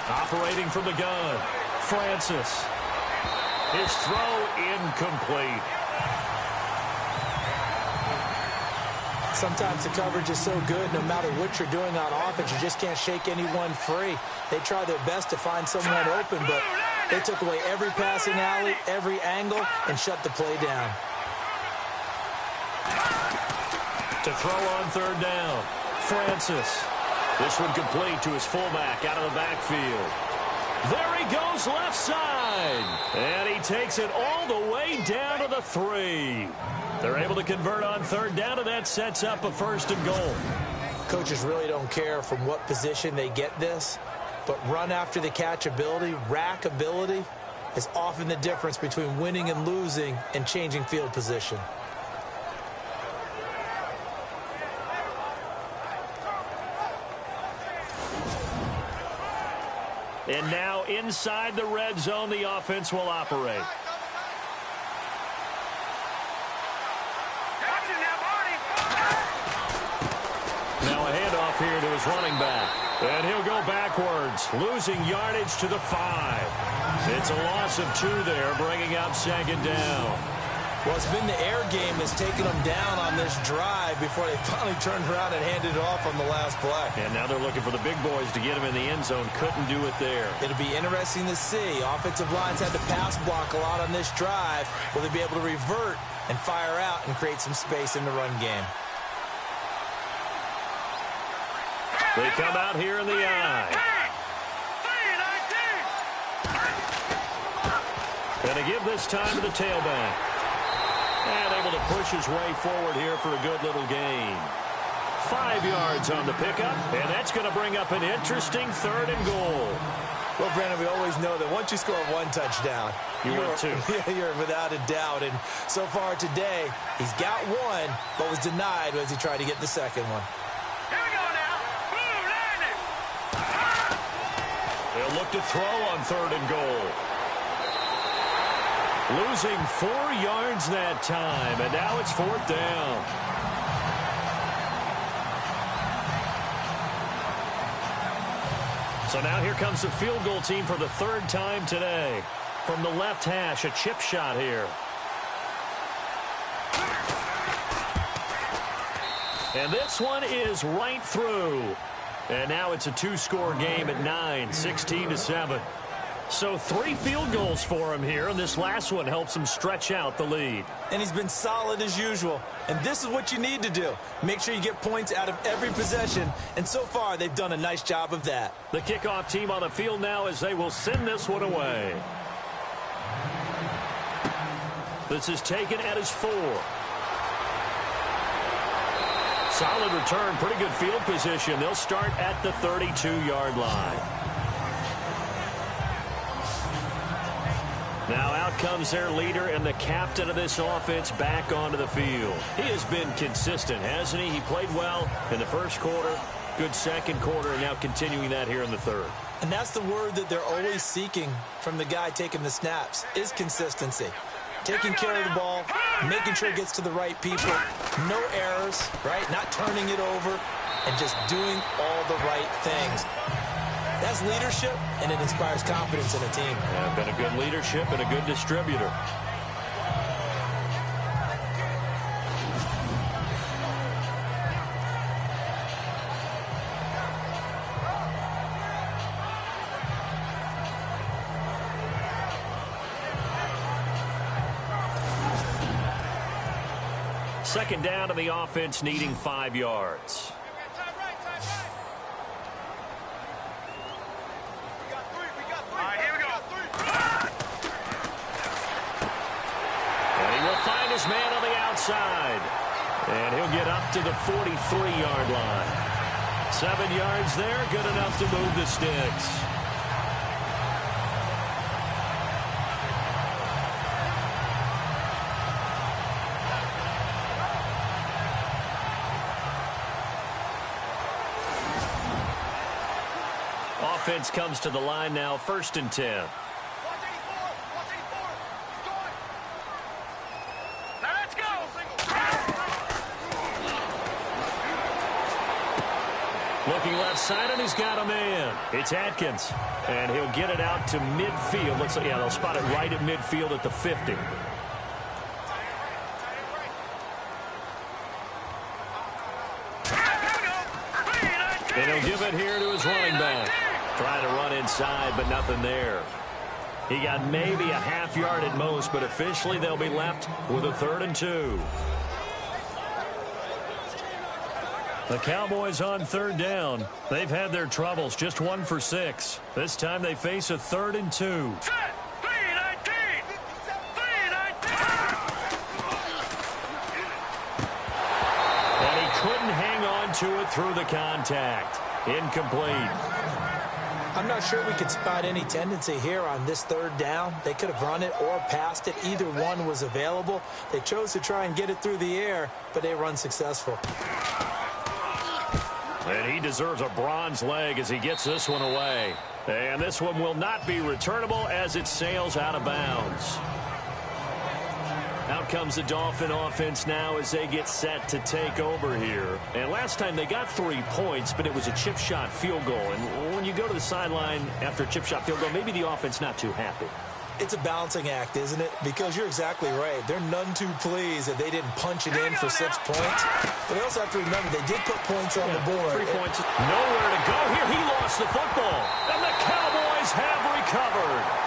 Operating from the gun, Francis. His throw incomplete. Sometimes the coverage is so good, no matter what you're doing on offense, you just can't shake anyone free. They try their best to find someone open, but they took away every passing alley, every angle, and shut the play down. To throw on third down, Francis. This one complete to his fullback out of the backfield. There he goes left side. And he takes it all the way down to the 3. They're able to convert on third down, and that sets up a 1st and goal. Coaches really don't care from what position they get this, but run after the catch ability, rack ability, is often the difference between winning and losing and changing field position. And now inside the red zone, the offense will operate. Now a handoff here to his running back. And he'll go backwards, losing yardage to the 5. It's a loss of 2 there, bringing up 2nd down. Well, it's been the air game that's taken them down on this drive before they finally turned around and handed it off on the last play. And now they're looking for the big boys to get him in the end zone. Couldn't do it there. It'll be interesting to see. Offensive lines had to pass block a lot on this drive. Will they be able to revert and fire out and create some space in the run game? They come out here in the eye. And to give this time to the tailback. And able to push his way forward here for a good little gain. 5 yards on the pickup, and that's going to bring up an interesting 3rd and goal. Well, Brandon, we always know that once you score 1 touchdown, you're without a doubt. And so far today, he's got 1, but was denied as he tried to get the 2nd one. Here we go now. Boom, landing. They'll look to throw on 3rd and goal. Losing 4 yards that time, and now it's 4th down. So now here comes the field goal team for the 3rd time today. From the left hash, a chip shot here. And this one is right through. And now it's a 2-score game at 9, 16-7. So 3 field goals for him here, and this last one helps him stretch out the lead. And he's been solid as usual. And this is what you need to do. Make sure you get points out of every possession. And so far, they've done a nice job of that. The kickoff team on the field now as they will send this one away. This is taken at his 4. Solid return, pretty good field position. They'll start at the 32-yard line. Now out comes their leader and the captain of this offense back onto the field. He has been consistent, hasn't he? He played well in the first quarter, good second quarter, and now continuing that here in the 3rd. And that's the word that they're always seeking from the guy taking the snaps, is consistency. Taking care of the ball, making sure it gets to the right people, no errors, right? Not turning it over, and just doing all the right things. That's leadership, and it inspires confidence in a team. Yeah, been a good leadership and a good distributor. Second down to the offense, needing 5 yards. Man on the outside. And he'll get up to the 43-yard line. 7 yards there, good enough to move the sticks. Offense comes to the line now, 1st and 10. Watch 84. Watch 84. He's going. Now let's go. Looking left side, and he's got a man. It's Atkins, and he'll get it out to midfield. Looks like, yeah, they'll spot it right at midfield at the 50. And he'll give it here to his running back. Trying to run inside, but nothing there. He got maybe a half yard at most, but officially they'll be left with a 3rd and 2. The Cowboys on 3rd down. They've had their troubles, just 1 for 6. This time they face a 3rd and 2. Couldn't hang on to it through the contact. Incomplete. I'm not sure we could spot any tendency here on this 3rd down. They could have run it or passed it. Either one was available. They chose to try and get it through the air, but they were unsuccessful. And he deserves a bronze leg as he gets this one away. And this one will not be returnable as it sails out of bounds. Out comes the Dolphin offense now as they get set to take over here. And last time they got 3 points, but it was a chip shot field goal. And when you go to the sideline after a chip shot field goal, maybe the offense not too happy. It's a balancing act, isn't it? Because you're exactly right. They're none too pleased that they didn't punch it in for 6 points. But they also have to remember they did put points on the board. 3 points. Nowhere to go here. He lost the football. And the Cowboys have recovered.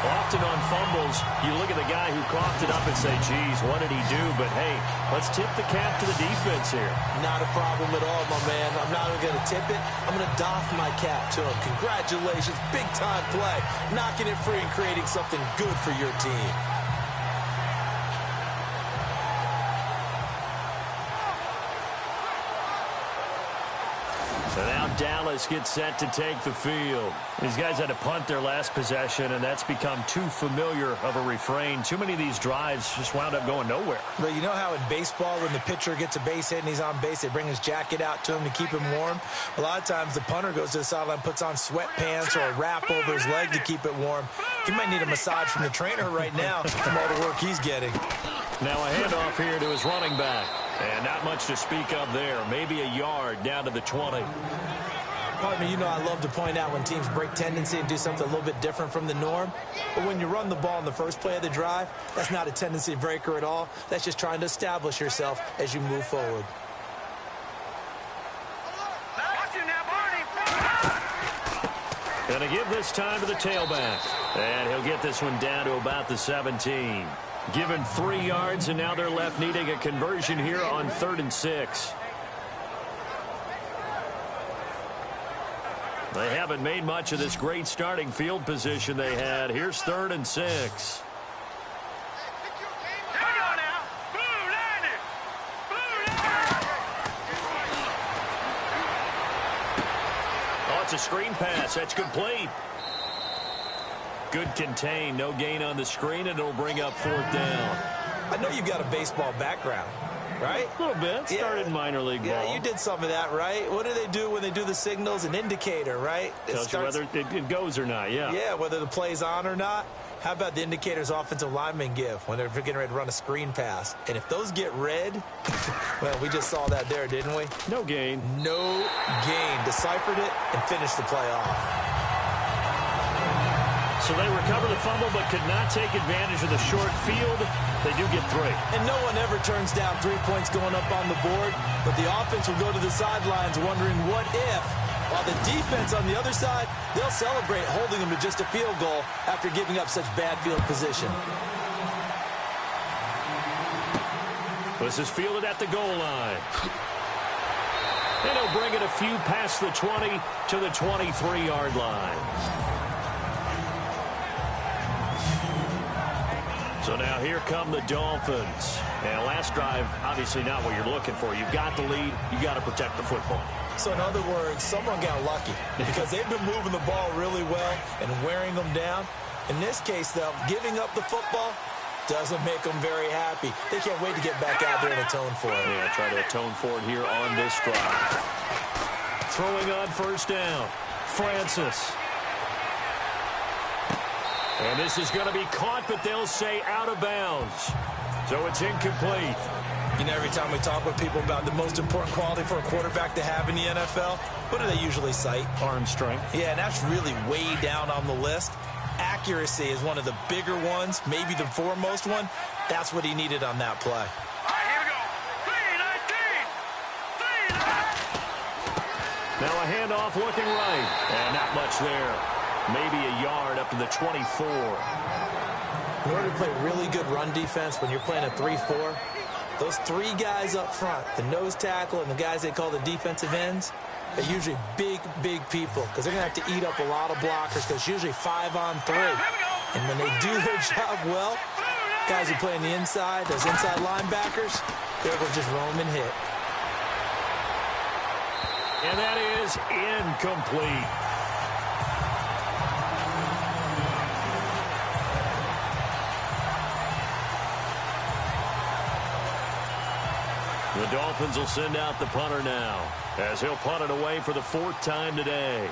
Often on fumbles, you look at the guy who coughed it up and say, geez, what did he do? But, hey, let's tip the cap to the defense here. Not a problem at all, my man. I'm not even going to tip it. I'm going to doff my cap to him. Congratulations. Big-time play. Knocking it free and creating something good for your team. So now Dallas gets set to take the field. These guys had to punt their last possession, and that's become too familiar of a refrain. Too many of these drives just wound up going nowhere. But you know how in baseball, when the pitcher gets a base hit and he's on base, they bring his jacket out to him to keep him warm? A lot of times the punter goes to the sideline, puts on sweatpants or a wrap over his leg to keep it warm. He might need a massage from the trainer right now from all the work he's getting. Now a handoff here to his running back. And not much to speak of there. Maybe a yard down to the 20. Partner, you know I love to point out when teams break tendency and do something a little bit different from the norm. But when you run the ball in the first play of the drive, that's not a tendency breaker at all. That's just trying to establish yourself as you move forward. Gonna give this time to the tailback. And he'll get this one down to about the 17. Given 3 yards, and now they're left needing a conversion here on 3rd and 6. They haven't made much of this great starting field position they had. Here's 3rd and 6. Oh, it's a screen pass. That's complete. Good contain, no gain on the screen, and it'll bring up 4th down. I know you've got a baseball background, right? A little bit. Started in minor league ball. Yeah, you did some of that, right? What do they do when they do the signals? An indicator, right? Tells you whether it goes or not, yeah. Yeah, whether the play's on or not. How about the indicators offensive linemen give when they're getting ready to run a screen pass? And if those get red, well, we just saw that there, didn't we? No gain. No gain. Deciphered it and finished the play off. So they recover the fumble but could not take advantage of the short field. They do get 3. And no one ever turns down 3 points going up on the board, but the offense will go to the sidelines wondering what if, while the defense on the other side, they'll celebrate holding them to just a field goal after giving up such bad field position. This is fielded at the goal line. And he'll bring it a few past the 20 to the 23-yard line. So now here come the Dolphins. And last drive, obviously not what you're looking for. You've got the lead. You've got to protect the football. So in other words, someone got lucky because they've been moving the ball really well and wearing them down. In this case, though, giving up the football, Doesn't make them very happy. They can't wait to get back out there and atone for it. Yeah, try to atone for it here on this drive. Throwing on first down. Francis. And this is going to be caught, but they'll say out of bounds. So it's incomplete. You know, every time we talk with people about the most important quality for a quarterback to have in the NFL, what do they usually cite? Arm strength. Yeah, and that's really way down on the list. Accuracy is one of the bigger ones, maybe the foremost one. That's what he needed on that play. All right, here we go. 3-19. Now a handoff looking right. And not much there. Maybe a yard up to the 24. In order to play really good run defense when you're playing a 3-4, those three guys up front, the nose tackle and the guys they call the defensive ends, they're usually big, big people because they're going to have to eat up a lot of blockers because it's usually 5-on-3. And when they do their job well, guys who play on the inside, those inside linebackers, they're able to just roam and hit. And that is incomplete. The Dolphins will send out the punter now as he'll punt it away for the fourth time today.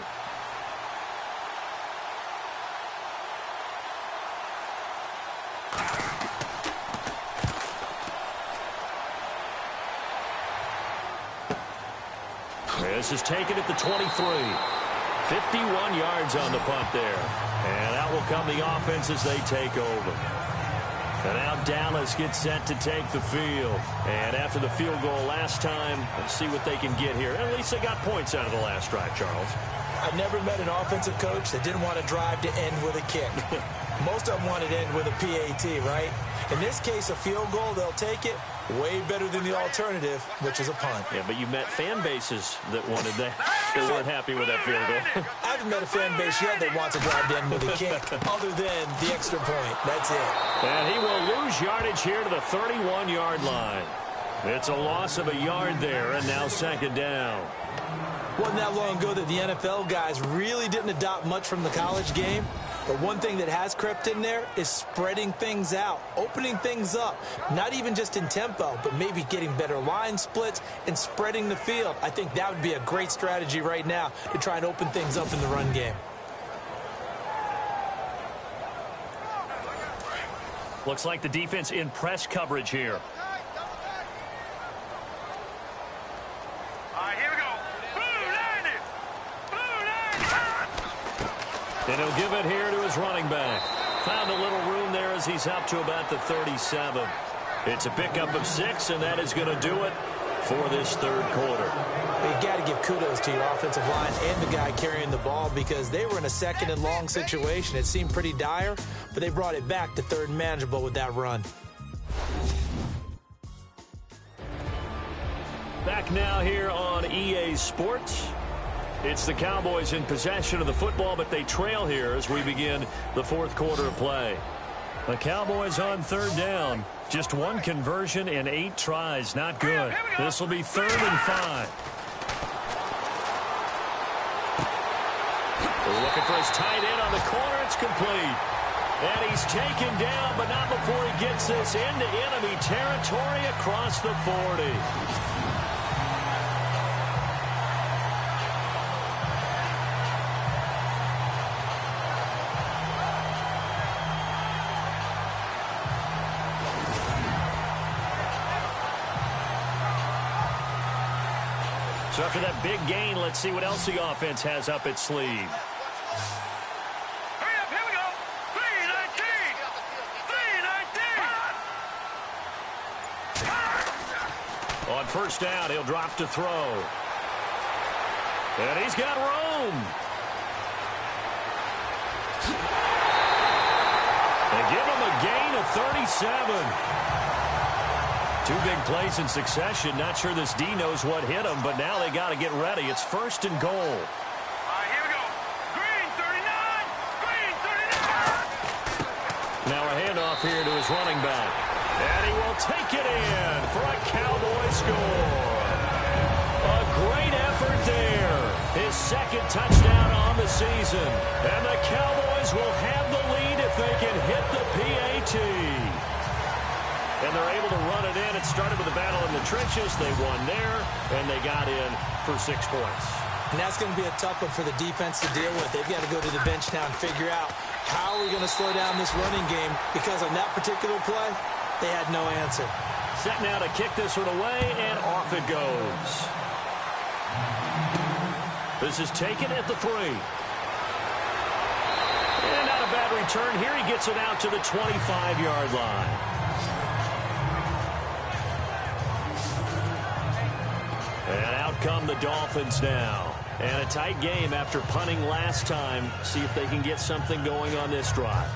This is taken at the 23. 51 yards on the punt there. And out will come the offense as they take over. And now Dallas gets set to take the field. And after the field goal last time, let's see what they can get here. At least they got points out of the last drive, Charles. I never met an offensive coach that didn't want to drive to end with a kick. Most of them wanted to end with a PAT, right? In this case, a field goal, they'll take it. Way better than the alternative, which is a punt. Yeah, but you met fan bases that wanted that. They weren't happy with that field goal. I haven't met a fan base yet that wants to drive to end with a kick, other than the extra point. That's it. And he will lose yardage here to the 31-yard line. It's a loss of a yard there, and now second down. Wasn't that long ago that the NFL guys really didn't adopt much from the college game. But one thing that has crept in there is spreading things out, opening things up, not even just in tempo, but maybe getting better line splits and spreading the field. I think that would be a great strategy right now to try and open things up in the run game. Looks like the defense in press coverage here. And he'll give it here to his running back. Found a little room there as he's up to about the 37. It's a pickup of 6, and that is going to do it for this third quarter. You got to give kudos to your offensive line and the guy carrying the ball because they were in a second and long situation. It seemed pretty dire, but they brought it back to third and manageable with that run. Back now here on EA Sports. It's the Cowboys in possession of the football, but they trail here as we begin the fourth quarter of play. The Cowboys on third down. Just one conversion in 8 tries. Not good. This will be 3rd and 5. They're looking for his tight end on the corner. It's complete. And he's taken down, but not before he gets this into enemy territory across the 40. So after that big gain, let's see what else the offense has up its sleeve. Hurry up, here we go. 3-19. 3-19. On first down, he'll drop to throw. And he's got room. They give him a gain of 37. 2 big plays in succession. Not sure this D knows what hit him, but now they got to get ready. It's 1st and goal. All right, here we go. Green 39. Green 39. Now a handoff here to his running back. And he will take it in for a Cowboy score. A great effort there. His 2nd touchdown on the season. And the Cowboys will have the lead if they can hit the PAT. and they're able to run it in. It started with a battle in the trenches. They won there, and they got in for 6 points. And that's going to be a tough one for the defense to deal with. They've got to go to the bench now and figure out how are we going to slow down this running game, because on that particular play, they had no answer. Set now to kick this one away, and off it goes. This is taken at the 3. And not a bad return here. He gets it out to the 25-yard line. And out come the Dolphins now. And a tight game after punting last time. See if they can get something going on this drive.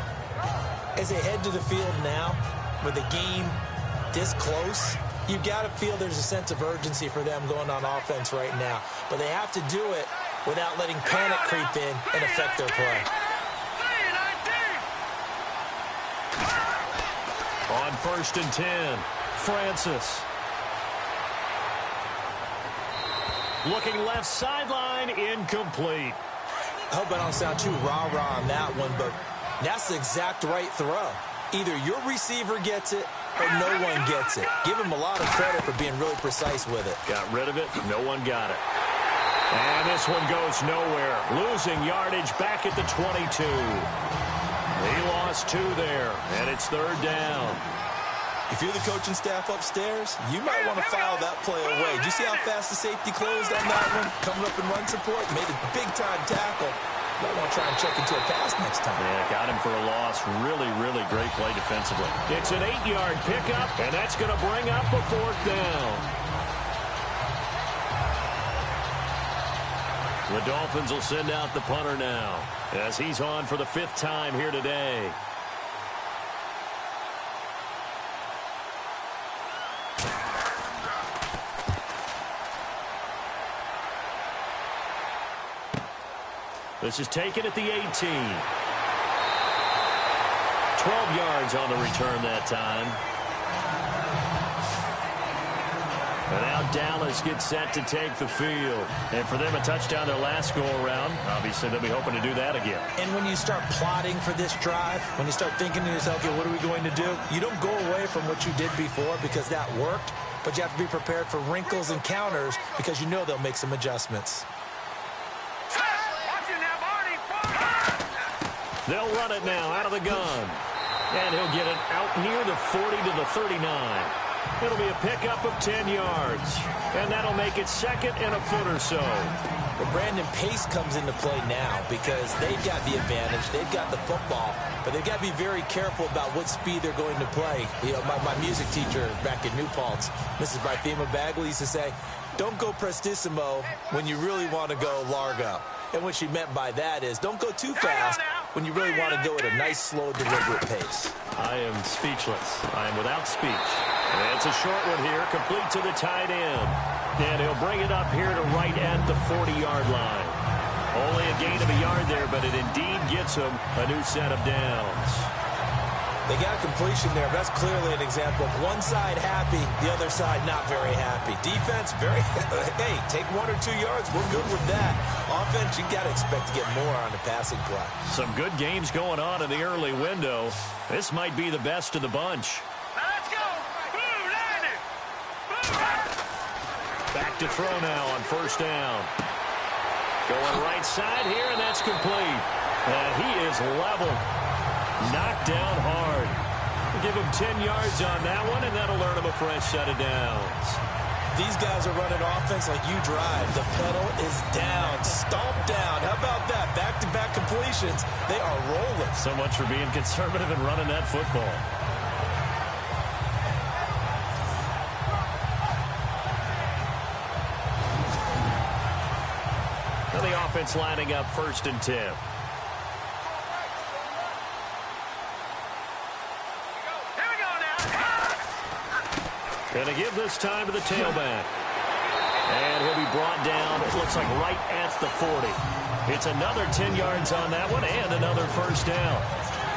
As they head to the field now, with the game this close, you've got to feel there's a sense of urgency for them going on offense right now. But they have to do it without letting panic creep in and affect their play. On 1st and 10, Francis. Looking left sideline, incomplete. I hope I don't sound too rah-rah on that one, but that's the exact right throw. Either your receiver gets it or no one gets it. Give him a lot of credit for being really precise with it. Got rid of it. No one got it. And this one goes nowhere. Losing yardage back at the 22. He lost 2 there, and it's 3rd down. If you're the coaching staff upstairs, you might want to file that play away. Did you see how fast the safety closed on that one? Coming up in run support, made a big-time tackle. Might want to try and check into a pass next time. Yeah, got him for a loss. Really, really great play defensively. It's an 8-yard pickup, and that's going to bring up a 4th down. The Dolphins will send out the punter now, as he's on for the 5th time here today. This is taken at the 18. 12 yards on the return that time. And now Dallas gets set to take the field. And for them, a touchdown their last go-around. Obviously, they'll be hoping to do that again. And when you start plotting for this drive, when you start thinking to yourself, okay, what are we going to do? You don't go away from what you did before because that worked, but you have to be prepared for wrinkles and counters because you know they'll make some adjustments. They'll run it now out of the gun. And he'll get it out near the 40 to the 39. It'll be a pickup of 10 yards. And that'll make it 2nd and a foot or so. Well, Brandon, pace comes into play now because they've got the advantage. They've got the football. But they've got to be very careful about what speed they're going to play. You know, my music teacher back in New Paltz, Mrs. Brythema Bagley, used to say, don't go prestissimo when you really want to go largo. And what she meant by that is don't go too fast when you really want to go at a nice, slow, deliberate pace. I am speechless. I am without speech. And it's a short one here, complete to the tight end. And he'll bring it up here to right at the 40-yard line. Only a gain of a yard there, but it indeed gets him a new set of downs. They got a completion there. That's clearly an example of one side happy, the other side not very happy. Defense, very, hey, take 1 or 2 yards. We're good with that. Offense, you got to expect to get more on the passing play. Some good games going on in the early window. This might be the best of the bunch. Now let's go. Blue, line it. Back to throw now on 1st down. Going right side here, and that's complete. And he is leveled. Knocked down hard. We'll give him 10 yards on that one, and that'll earn him a fresh set of downs. These guys are running offense like you drive. The pedal is down, stomped down. How about that? Back-to-back completions. They are rolling. So much for being conservative and running that football. Now the offense lining up 1st and 10. Going to give this time to the tailback. And he'll be brought down, it looks like right at the 40. It's another 10 yards on that one and another 1st down.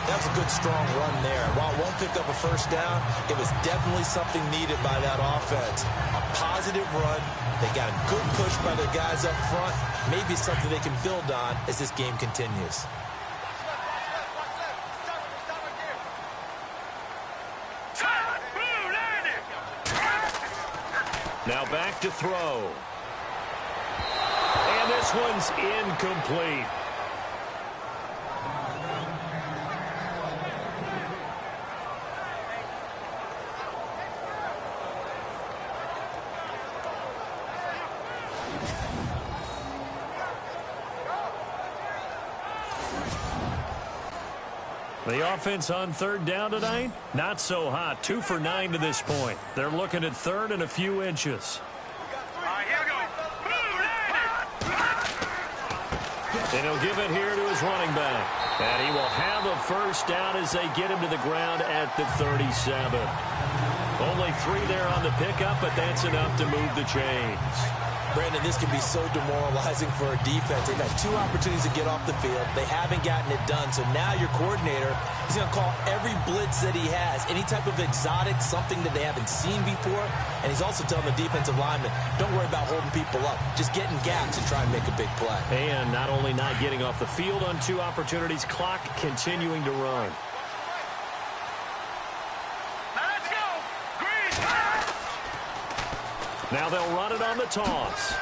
That's a good, strong run there. While it won't pick up a 1st down, it was definitely something needed by that offense. A positive run. They got a good push by their guys up front. Maybe something they can build on as this game continues. Blue, Now back to throw. And this one's incomplete. The offense on third down tonight, not so hot. 2 for 9 to this point. They're looking at third and a few inches. And he'll give it here to his running back. And he will have a first down as they get him to the ground at the 37. Only 3 there on the pickup, but that's enough to move the chains. Brandon, this can be so demoralizing for a defense. They've had 2 opportunities to get off the field. They haven't gotten it done. So now your coordinator is going to call every blitz that he has, any type of exotic, something that they haven't seen before. And he's also telling the defensive lineman, don't worry about holding people up. Just get in gaps and try and make a big play. And not only not getting off the field on 2 opportunities, clock continuing to run. Now they'll run it on the toss.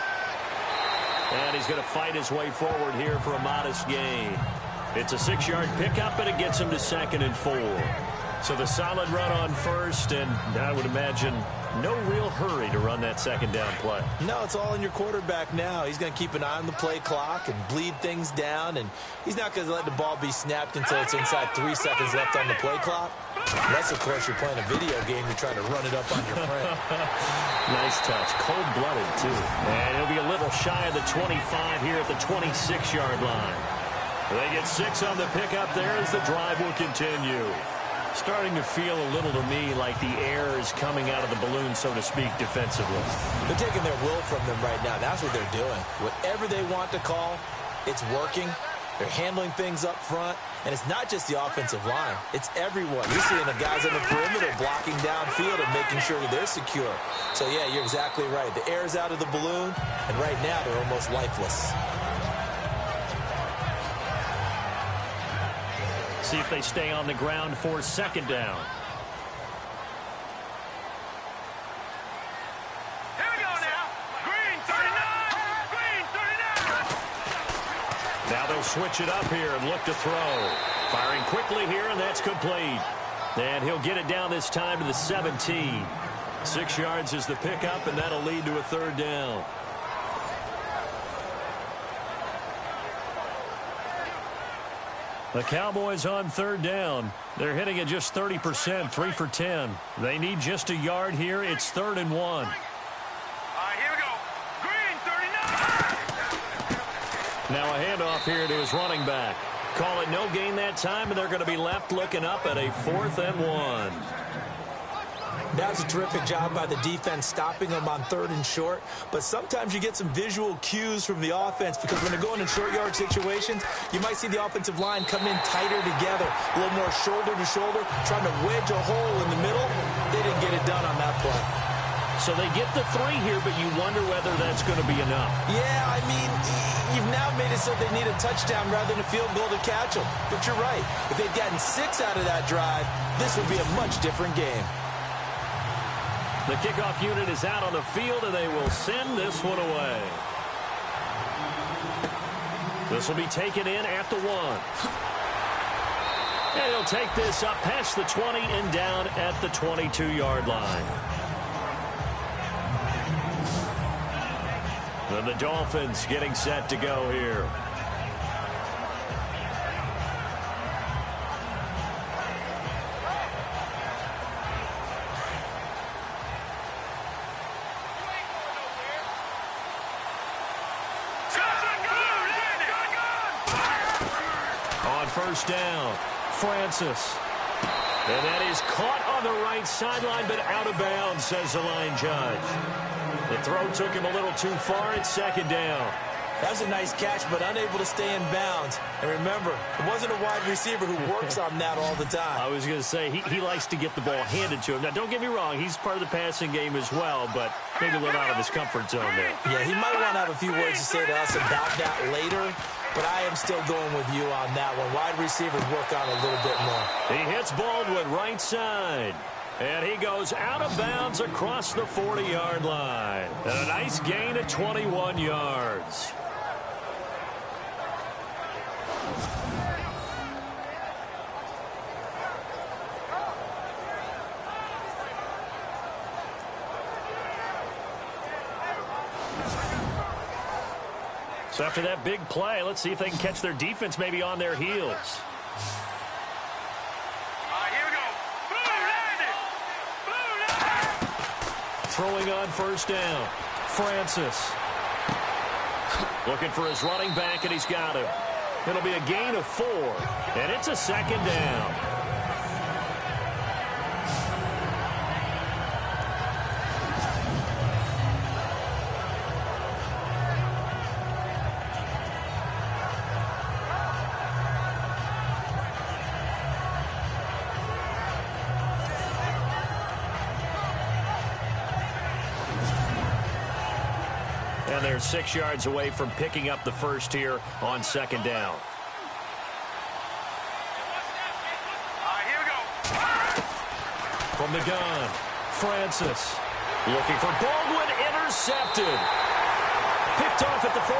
And he's going to fight his way forward here for a modest gain. It's a 6-yard pickup, and it gets him to 2nd and 4. So the solid run on first, and I would imagine no real hurry to run that 2nd down play. No, it's all in your quarterback now. He's going to keep an eye on the play clock and bleed things down, and he's not going to let the ball be snapped until it's inside 3 seconds left on the play clock. Unless, of course, you're playing a video game, you're trying to run it up on your friend. Nice touch. Cold-blooded, too. And he'll be a little shy of the 25 here at the 26-yard line. They get 6 on the pickup there as the drive will continue. Starting to feel a little to me like the air is coming out of the balloon, so to speak, defensively. They're taking their will from them right now. That's what they're doing. Whatever they want to call, it's working. They're handling things up front. And it's not just the offensive line. It's everyone. You're seeing the guys on the perimeter blocking downfield and making sure that they're secure. So, yeah, you're exactly right. The air's out of the balloon, and right now they're almost lifeless. See if they stay on the ground for 2nd down. Here we go now. Green 39. Green 39. Now they'll switch it up here and look to throw. Firing quickly here, and that's complete. And he'll get it down this time to the 17. 6 yards is the pickup, and that'll lead to a 3rd down. The Cowboys on 3rd down. They're hitting at just 30%, 3 for 10. They need just a yard here. It's 3rd and 1. All right, here we go. Green 39. Now a handoff here to his running back. Call it no gain that time, and they're going to be left looking up at a 4th and 1. That was a terrific job by the defense stopping them on 3rd and short. But sometimes you get some visual cues from the offense because when they're going in short yard situations, you might see the offensive line come in tighter together, a little more shoulder to shoulder, trying to wedge a hole in the middle. They didn't get it done on that play. So they get the 3 here, but you wonder whether that's going to be enough. Yeah, I mean, you've now made it so they need a touchdown rather than a field goal to catch them. But you're right. If they'd gotten 6 out of that drive, this would be a much different game. The kickoff unit is out on the field, and they will send this one away. This will be taken in at the 1. And he'll take this up past the 20 and down at the 22-yard line. And the Dolphins getting set to go here. First down, Francis. And that is caught on the right sideline, but out of bounds, says the line judge. The throw took him a little too far. It's 2nd down. That was a nice catch, but unable to stay in bounds. And remember, it wasn't a wide receiver who works on that all the time. I was going to say, he likes to get the ball handed to him. Now, don't get me wrong, he's part of the passing game as well, but maybe a little out of his comfort zone there. Yeah, he might want to have a few words to say to us about that later, but I am still going with you on that one. Wide receivers work on a little bit more. He hits Baldwin right side. And he goes out of bounds across the 40-yard line. And a nice gain of 21 yards. So after that big play, let's see if they can catch their defense maybe on their heels. Throwing on first down. Francis. Looking for his running back, and he's got him. It'll be a gain of 4, and it's a second down. And they're 6 yards away from picking up the first here on second down. Here we go. From the gun, Francis. Looking for Baldwin, intercepted. Picked off at the 48,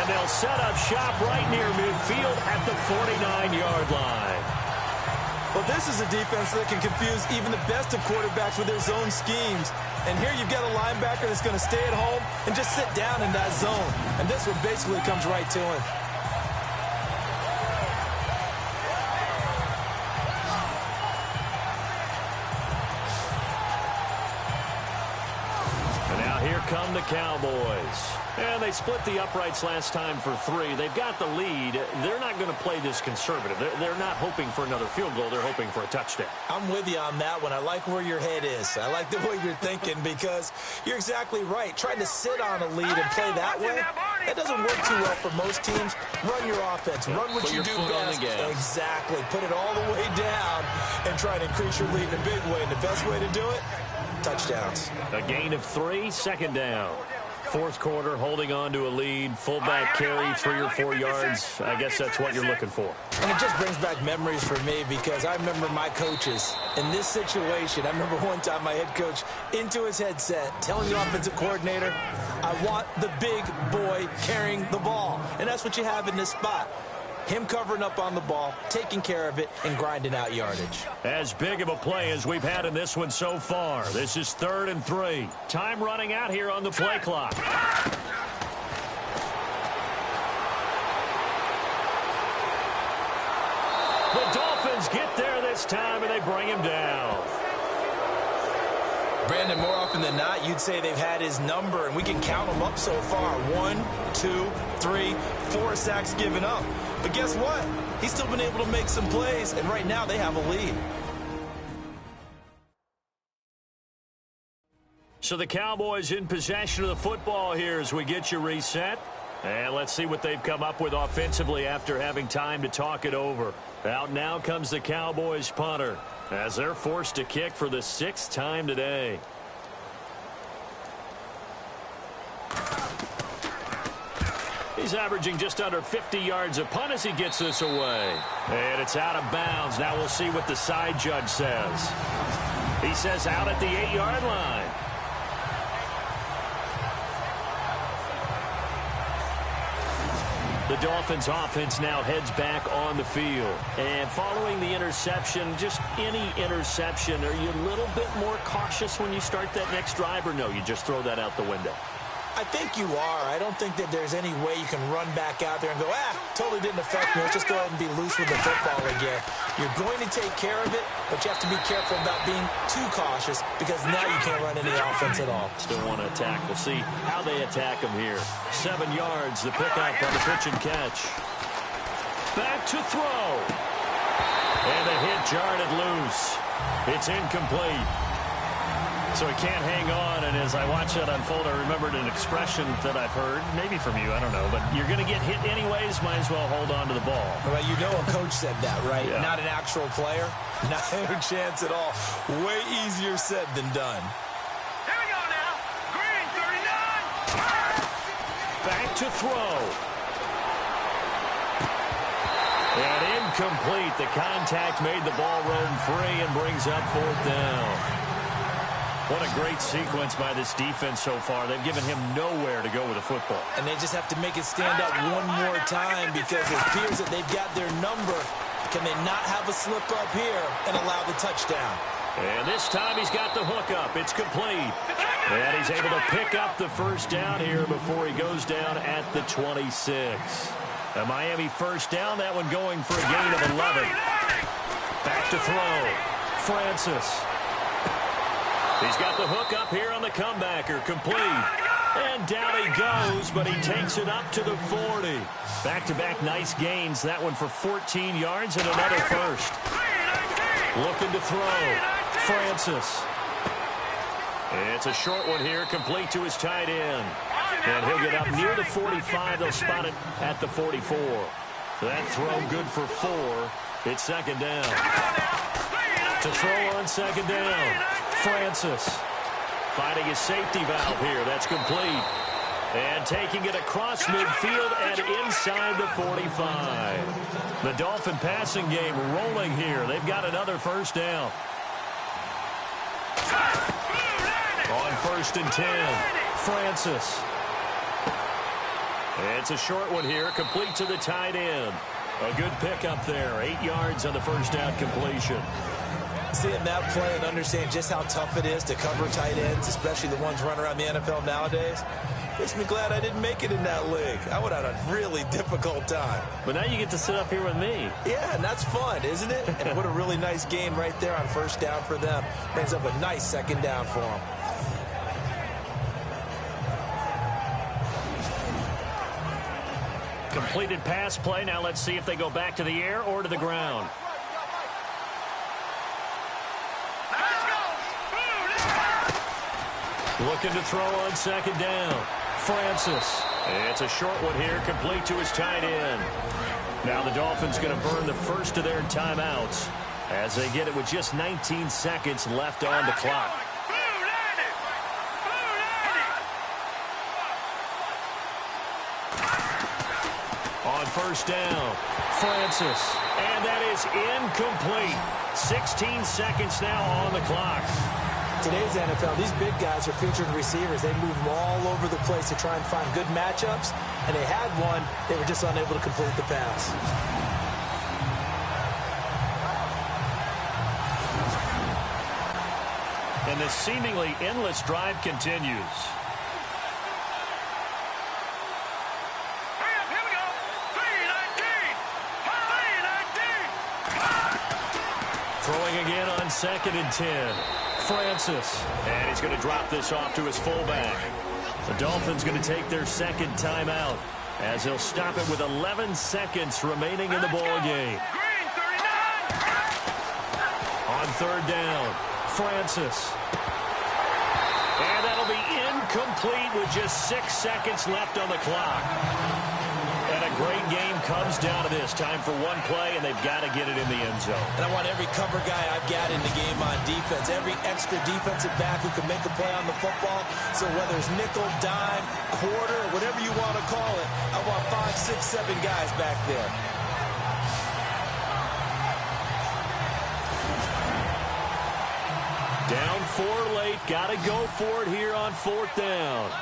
and they'll set up shop right near midfield at the 49-yard line. Well, this is a defense that can confuse even the best of quarterbacks with their zone schemes. And here you've got a linebacker that's going to stay at home and just sit down in that zone. And this one basically comes right to him. And now here come the Cowboys. And they split the uprights last time for 3. They've got the lead. They're not going to play this conservative. They're not hoping for another field goal. They're hoping for a touchdown. I'm with you on that one. I like where your head is. I like the way you're thinking because you're exactly right. Trying to sit on a lead and play that way, that doesn't work too well for most teams. Run your offense. Run what you do best. Exactly. Put it all the way down and try to increase your lead in a big way. And the best way to do it, touchdowns. A gain of 3, second down. Fourth quarter, holding on to a lead. Fullback carry, 3 or 4 yards. I guess that's what you're looking for. And it just brings back memories for me because I remember my coaches in this situation. I remember one time my head coach into his headset telling the offensive coordinator, I want the big boy carrying the ball. And that's what you have in this spot. Him covering up on the ball, taking care of it, and grinding out yardage. As big of a play as we've had in this one so far. This is 3rd and 3. Time running out here on the play clock. The Dolphins get there this time, and they bring him down. Brandon, more often than not, you'd say they've had his number, and we can count them up so far. 1, 2, 3, 4 sacks given up. But guess what? He's still been able to make some plays, and right now they have a lead. So the Cowboys in possession of the football here as we get you reset. And let's see what they've come up with offensively after having time to talk it over. Out now comes the Cowboys punter as they're forced to kick for the 6th time today. He's averaging just under 50 yards a punt as he gets this away. And it's out of bounds. Now we'll see what the side judge says. He says out at the 8-yard line. The Dolphins offense now heads back on the field. And following the interception, just any interception, are you a little bit more cautious when you start that next drive, or no, you just throw that out the window? I think you are. I don't think that there's any way you can run back out there and go, totally didn't affect me. Let's just go ahead and be loose with the football again. You're going to take care of it, but you have to be careful about being too cautious because now you can't run any offense at all. Still want to attack. We'll see how they attack him here. 7 yards, the pickup on the pitch and catch. Back to throw. And the hit jarred it loose. It's incomplete. So he can't hang on, and as I watch that unfold, I remembered an expression that I've heard, maybe from you, I don't know, but you're going to get hit anyways, might as well hold on to the ball. Well, you know a coach said that, right? Yeah. Not an actual player. Not a chance at all. Way easier said than done. Here we go now. Green, 39. Back to throw. And Incomplete. The contact made the ball roam free and brings up 4th down. What a great sequence by this defense so far. They've given him nowhere to go with the football. And they just have to make it stand up one more time because it appears that they've got their number. Can they not have a slip up here and allow the touchdown? And this time he's got the hook up. It's complete. And he's able to pick up the first down here before he goes down at the 26. A Miami first down. That one going for a gain of 11. Back to throw. Francis. He's got the hook up here on the comebacker. Complete. And down he goes, but he takes it up to the 40. Back-to-back nice gains. That one for 14 yards and another first. Looking to throw. Francis. It's a short one here, complete to his tight end. And he'll get up near the 45. They'll spot it at the 44. That throw good for 4. It's second down. To throw on second down. Francis finding his safety valve here. That's complete. And taking it across midfield and inside the 45. The Dolphin passing game rolling here. They've got another first down. On 1st and 10. Francis. It's a short one here, complete to the tight end. A good pickup there. 8 yards on the first down completion. Seeing that play and understand just how tough it is to cover tight ends, especially the ones running around the NFL nowadays, makes me glad I didn't make it in that league. I would have had a really difficult time. But now you get to sit up here with me. Yeah, and that's fun, isn't it? And what a really nice gain right there on first down for them. Brings up a nice second down for them. Completed pass play. Now let's see if they go back to the air or to the ground. Looking to throw on second down. Francis. It's a short one here, complete to his tight end. Now the Dolphins going to burn the first of their timeouts as they get it with just 19 seconds left on the clock. On first down, Francis. And that is incomplete. 16 seconds now on the clock. Today's NFL, these big guys are featured receivers. They move them all over the place to try and find good matchups, and they had one. They were just unable to complete the pass. And this seemingly endless drive continues. Throwing again on 2nd and 10. Francis. And he's going to drop this off to his fullback. The Dolphins going to take their second timeout as they'll stop it with 11 seconds remaining in the ball game. On 3rd down, Francis. And that'll be incomplete with just 6 seconds left on the clock. And a great game comes down to this. Time for one play, and they've got to get it in the end zone. And I want every cover guy I've got in the game on defense, every extra defensive back who can make a play on the football. So whether it's nickel, dime, quarter, whatever you want to call it, I want 5, 6, 7 guys back there. Down 4 late. Got to go for it here on 4th down.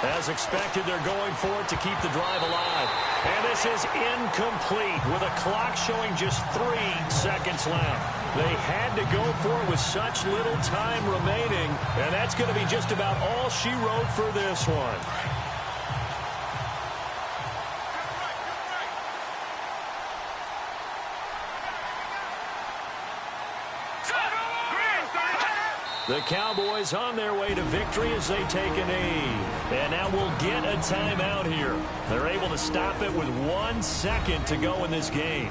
As expected, they're going for it to keep the drive alive. And this is incomplete with a clock showing just 3 seconds left. They had to go for it with such little time remaining, and that's going to be just about all she wrote for this one. The Cowboys on their way to victory as they take a knee. And now we'll get a timeout here. They're able to stop it with 1 second to go in this game.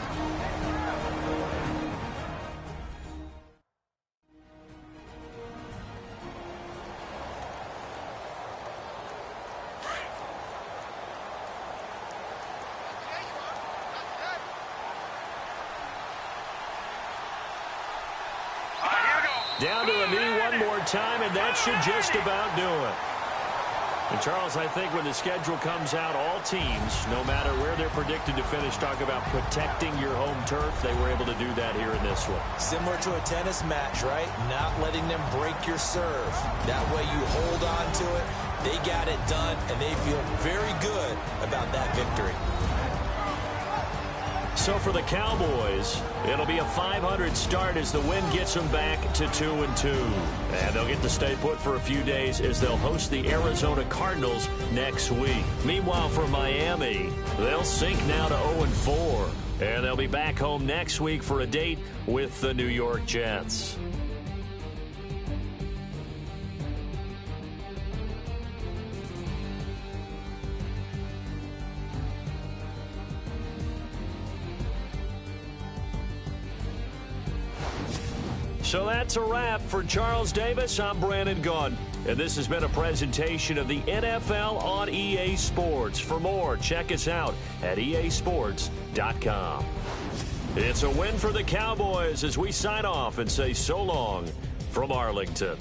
Down to a knee one more time, and that should just about do it. And Charles, I think when the schedule comes out, all teams, no matter where they're predicted to finish, talk about protecting your home turf. They were able to do that here in this one. Similar to a tennis match, right? Not letting them break your serve. That way you hold on to it. They got it done, and they feel very good about that victory. So for the Cowboys, it'll be a 500 start as the win gets them back to 2-2. And they'll get to stay put for a few days as they'll host the Arizona Cardinals next week. Meanwhile, for Miami, they'll sink now to 0-4. And they'll be back home next week for a date with the New York Jets. So that's a wrap. For Charles Davis, I'm Brandon Gunn. And this has been a presentation of the NFL on EA Sports. For more, check us out at easports.com. It's a win for the Cowboys as we sign off and say so long from Arlington.